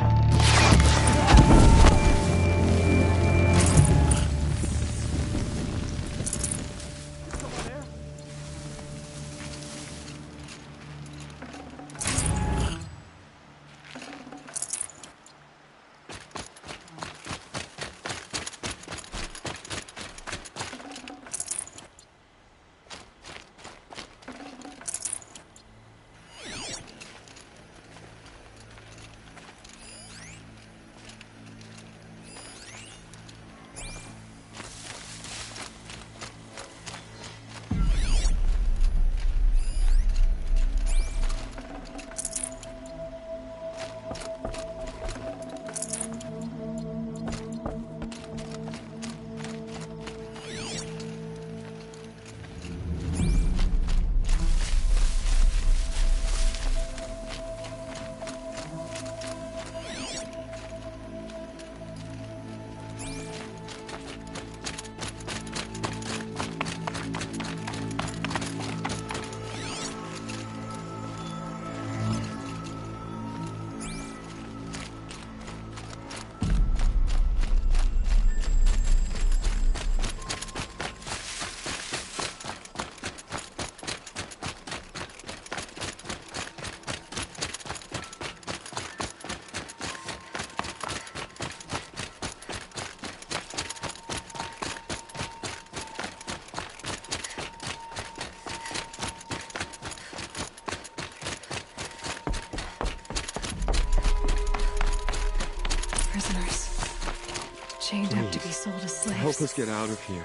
Chained up to be sold as slaves. Help us get out of here.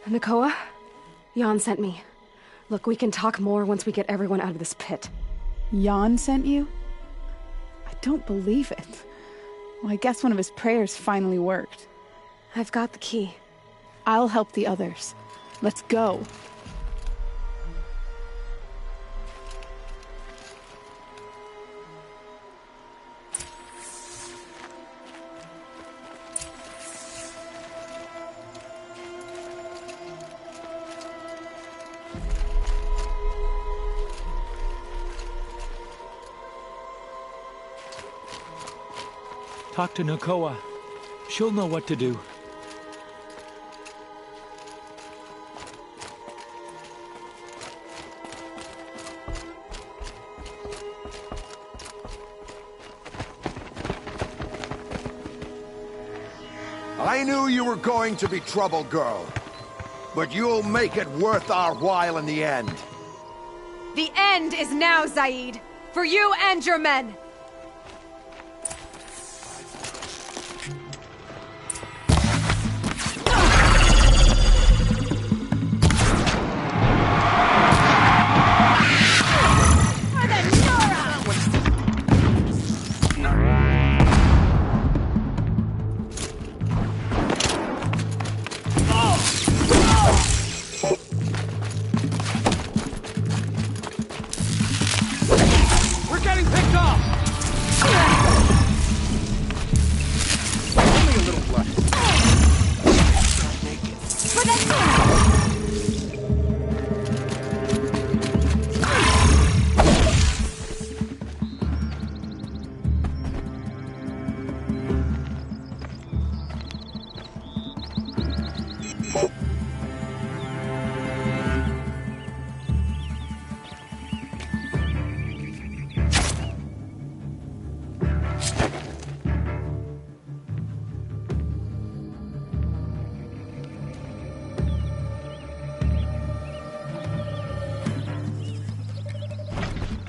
Nakoa, Jan sent me. Look, we can talk more once we get everyone out of this pit. Jan sent you? I don't believe it. Well, I guess one of his prayers finally worked. I've got the key. I'll help the others. Let's go. Talk to Nakoa. She'll know what to do. I knew you were going to be trouble, girl. But you'll make it worth our while in the end. The end is now, Zaid! For you and your men!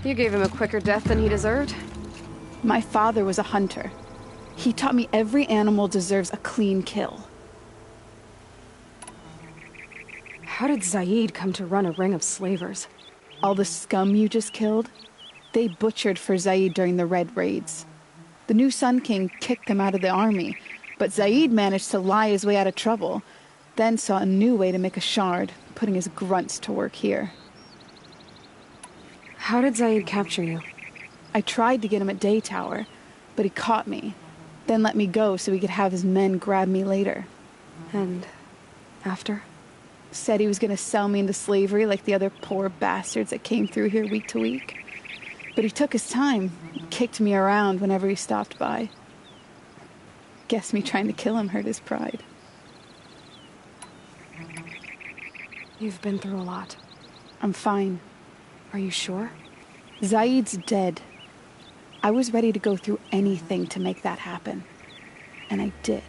You gave him a quicker death than he deserved. My father was a hunter. He taught me every animal deserves a clean kill. How did Zaid come to run a ring of slavers? All the scum you just killed, they butchered for Zaid during the Red Raids. The new Sun King kicked him out of the army, but Zaid managed to lie his way out of trouble, then saw a new way to make a shard, putting his grunts to work here. How did Zaid capture you? I tried to get him at Day Tower, but he caught me, then let me go so he could have his men grab me later. And after? Said he was going to sell me into slavery like the other poor bastards that came through here week to week. But he took his time, kicked me around whenever he stopped by. Guess me trying to kill him hurt his pride. You've been through a lot. I'm fine. Are you sure? Zaid's dead. I was ready to go through anything to make that happen. And I did.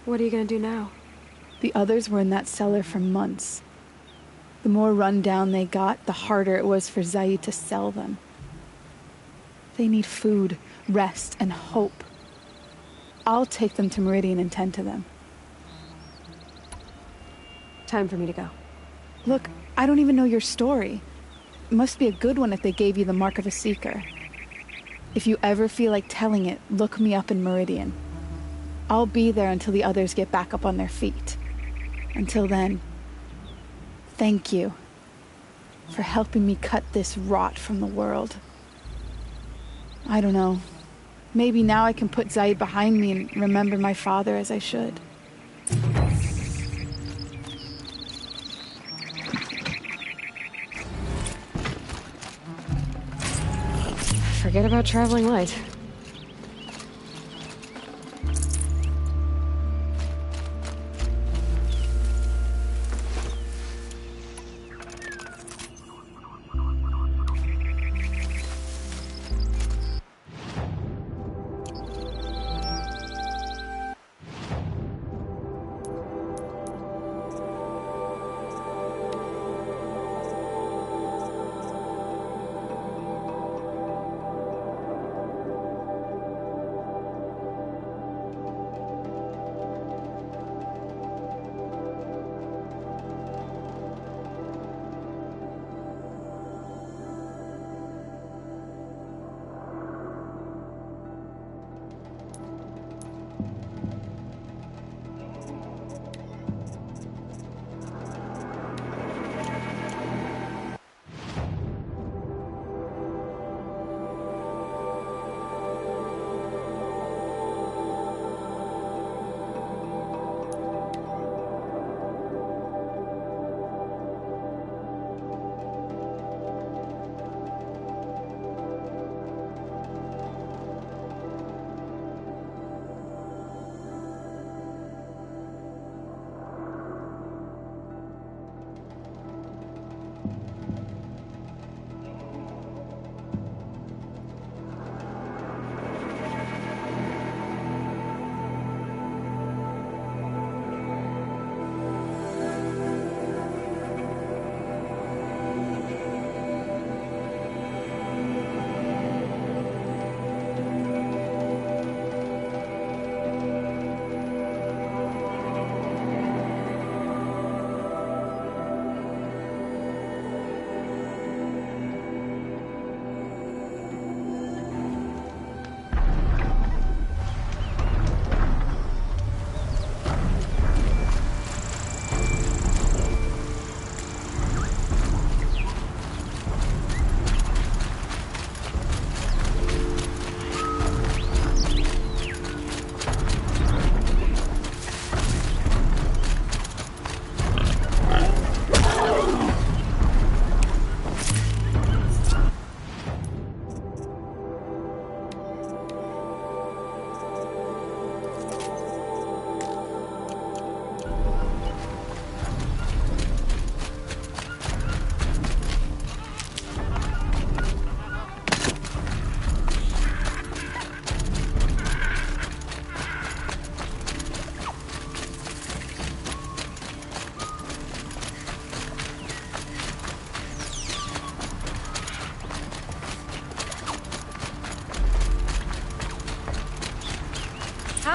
What are you gonna do now? The others were in that cellar for months. The more run down they got, the harder it was for Zaid to sell them. They need food, rest, and hope. I'll take them to Meridian and tend to them. Time for me to go. Look, I don't even know your story. It must be a good one if they gave you the mark of a seeker. If you ever feel like telling it, look me up in Meridian. I'll be there until the others get back up on their feet. Until then, thank you for helping me cut this rot from the world. I don't know. Maybe now I can put Zaid behind me and remember my father as I should. Forget about traveling light.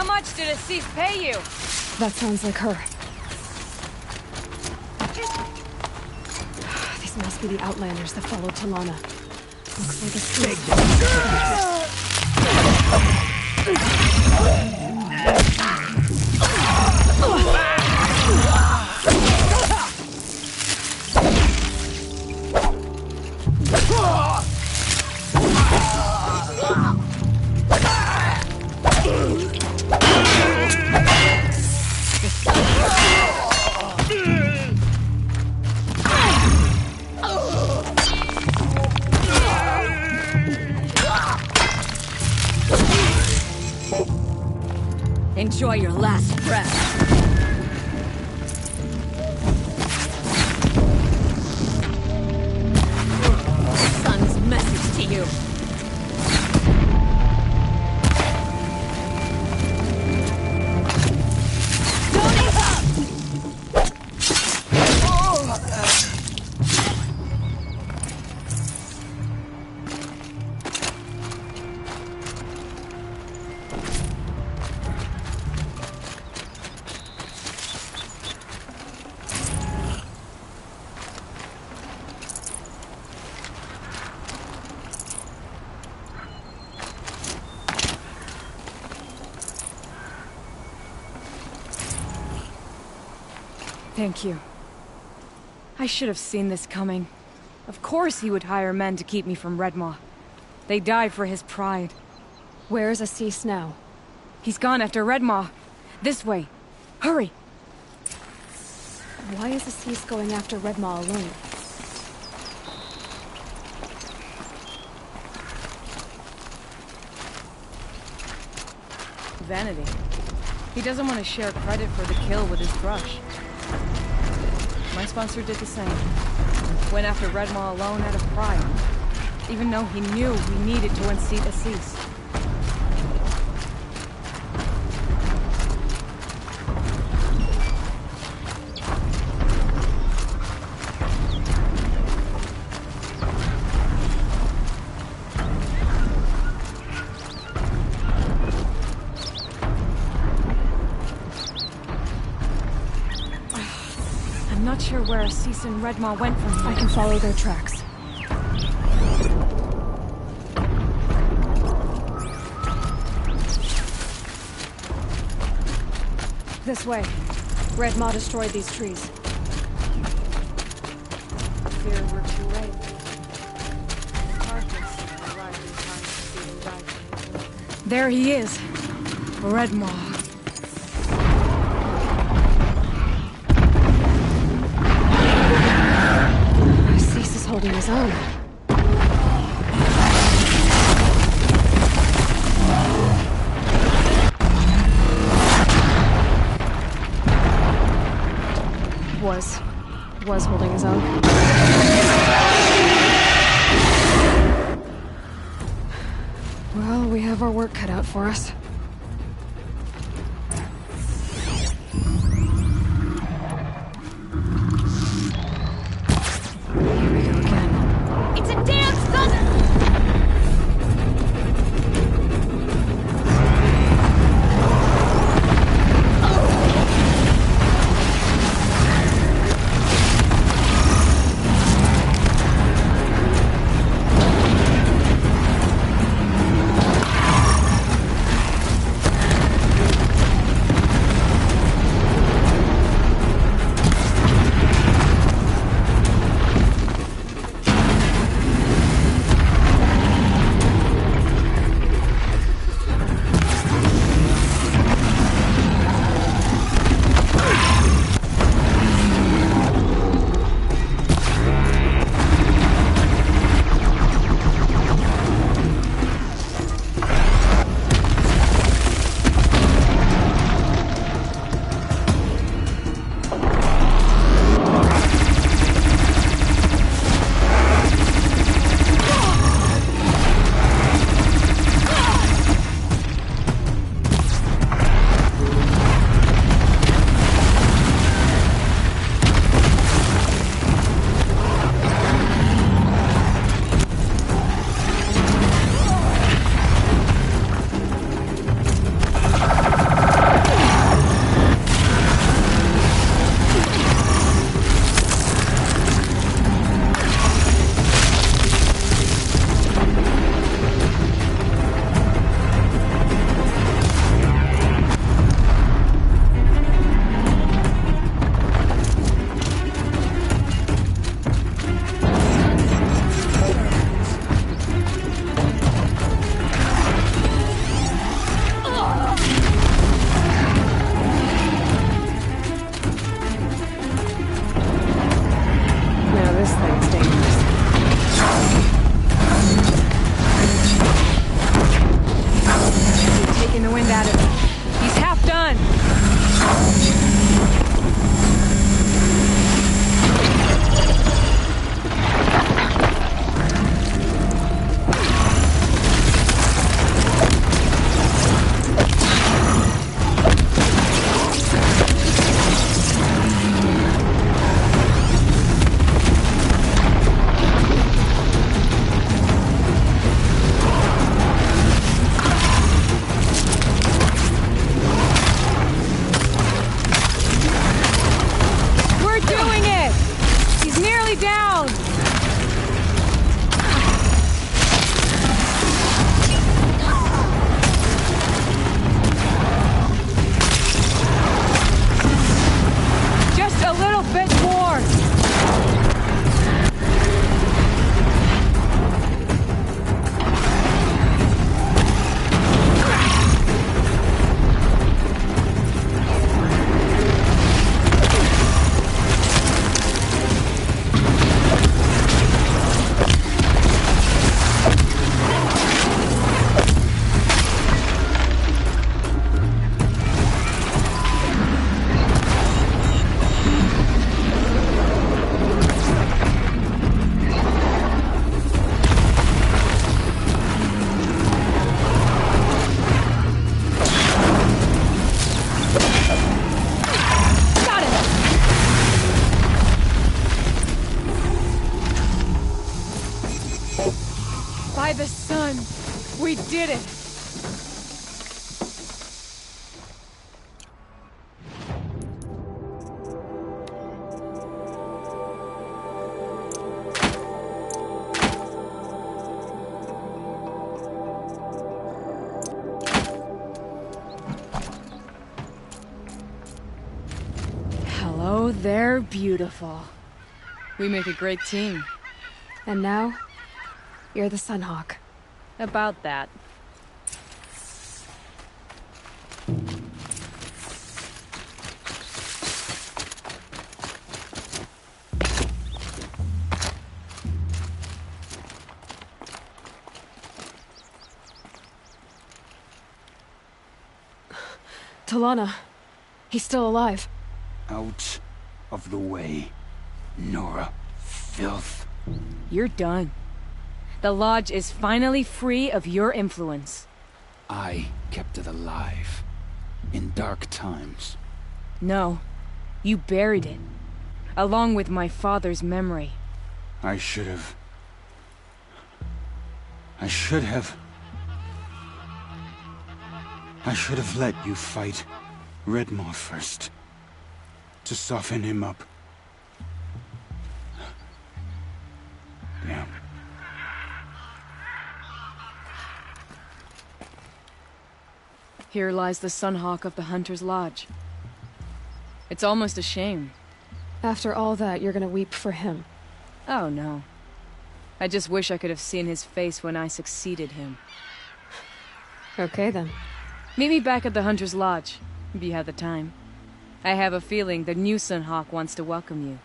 How much did Assis pay you? That sounds like her. These must be the Outlanders that followed Talana. Looks like a snake. Enjoy your last breath. Son's message to you. Thank you. I should have seen this coming. Of course he would hire men to keep me from Redmaw. They die for his pride. Where's Assis now? He's gone after Redmaw. This way. Hurry! Why is Assis going after Redmaw alone? Vanity. He doesn't want to share credit for the kill with his crush. My sponsor did the same. Went after Redmaw alone out of pride. Even though he knew we needed to unseat Assis. I'm not sure where Assis and Redmaw went from here. I can follow their tracks. This way. Redmaw destroyed these trees. Fear we're too late. Carcass arrived in time to see him die from his wound. There he is. Redmaw. Assis is holding his own. Was holding his own. Well, we have our work cut out for us. Here we go again. It's a damn thunder! We did it! Hello there, beautiful. We make a great team. And now, you're the Sunhawk. About that. Talana. He's still alive. Out of the way, Nora. Filth. You're done. The Lodge is finally free of your influence. I kept it alive. In dark times. No. You buried it. Along with my father's memory. I should have... I should have let you fight Redmaw first. To soften him up. Damn. Here lies the Sunhawk of the Hunter's Lodge. It's almost a shame. After all that, you're gonna weep for him. Oh, no. I just wish I could have seen his face when I succeeded him. Okay, then. Meet me back at the Hunter's Lodge, if you have the time. I have a feeling the new Sunhawk wants to welcome you.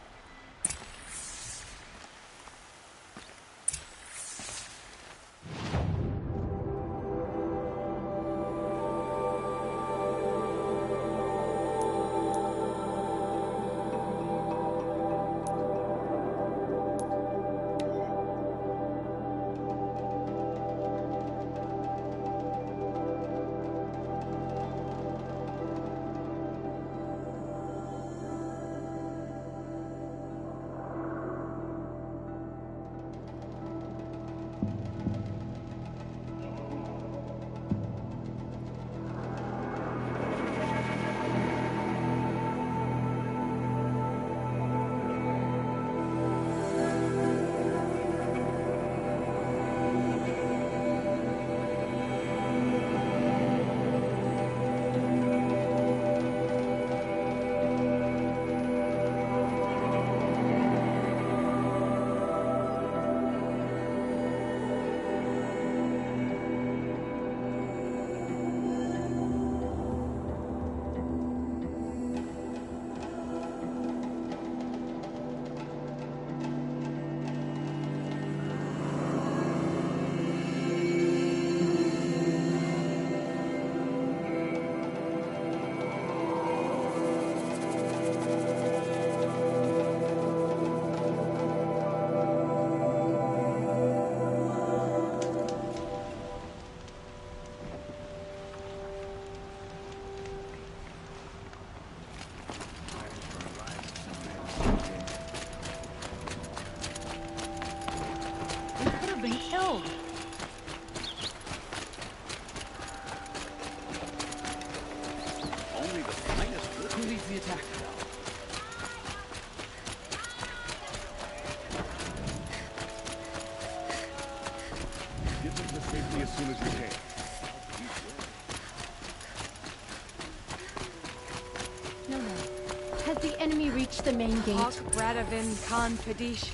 The main gate. Hawk Radavin Khan Padish,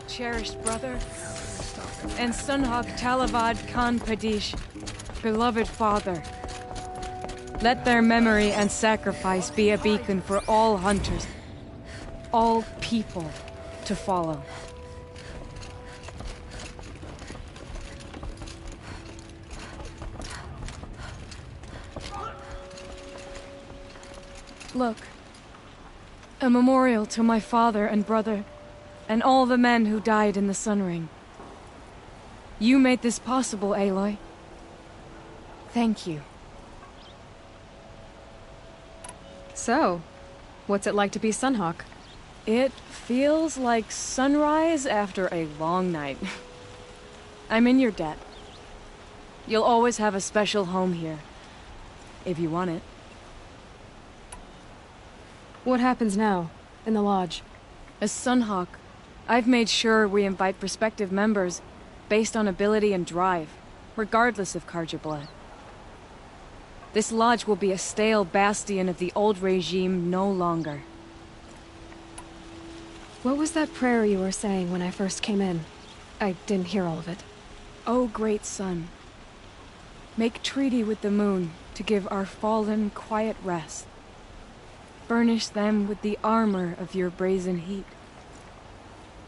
cherished brother, and Sunhawk Talavad Khan Padish, beloved father. Let their memory and sacrifice be a beacon for all hunters, all people to follow. Look. A memorial to my father and brother, and all the men who died in the Sun Ring. You made this possible, Aloy. Thank you. So, what's it like to be Sunhawk? It feels like sunrise after a long night. I'm in your debt. You'll always have a special home here. If you want it. What happens now, in the lodge? As Sunhawk, I've made sure we invite prospective members based on ability and drive, regardless of Carja blood. This lodge will be a stale bastion of the old regime no longer. What was that prayer you were saying when I first came in? I didn't hear all of it. O great sun, make treaty with the moon to give our fallen quiet rest. Furnish them with the armor of your brazen heat.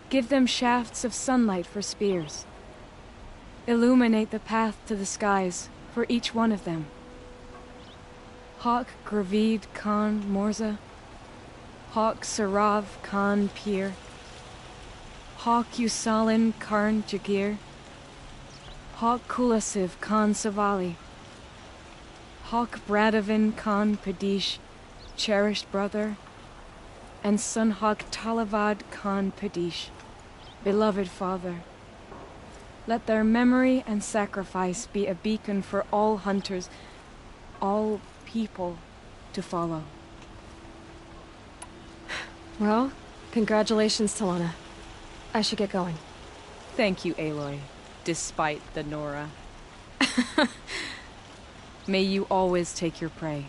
Give them shafts of sunlight for spears. Illuminate the path to the skies for each one of them. Hawk Gravid Khan Morza, Hawk Sarav Khan Pir, Hawk Usalin Karn Jagir, Hawk Kulasiv Khan Savali, Hawk Bradavin Khan Padish, cherished brother, and Sunhawk Talavad Khan Padish, beloved father. Let their memory and sacrifice be a beacon for all hunters, all people to follow. Well, congratulations, Talana. I should get going. Thank you, Aloy, despite the Nora. May you always take your prey.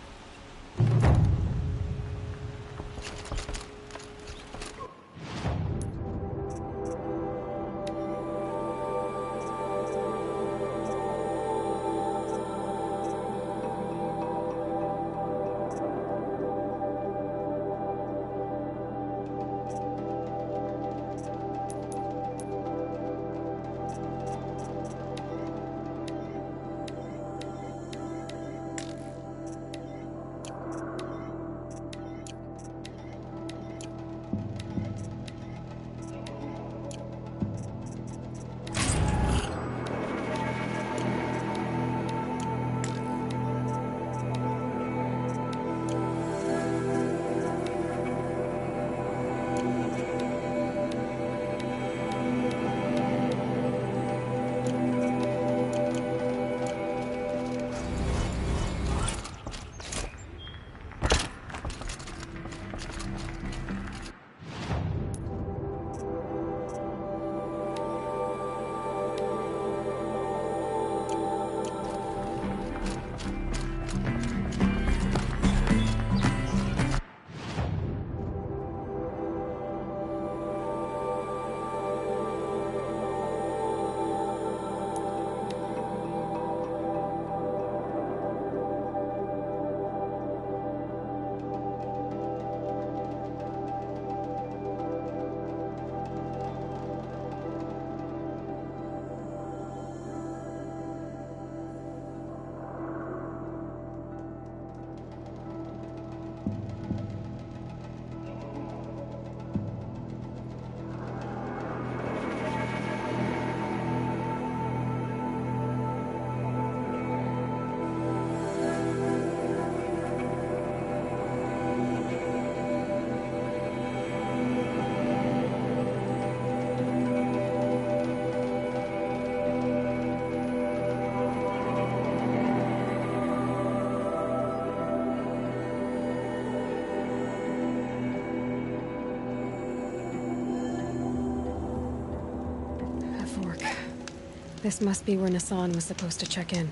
This must be where Nassan was supposed to check in.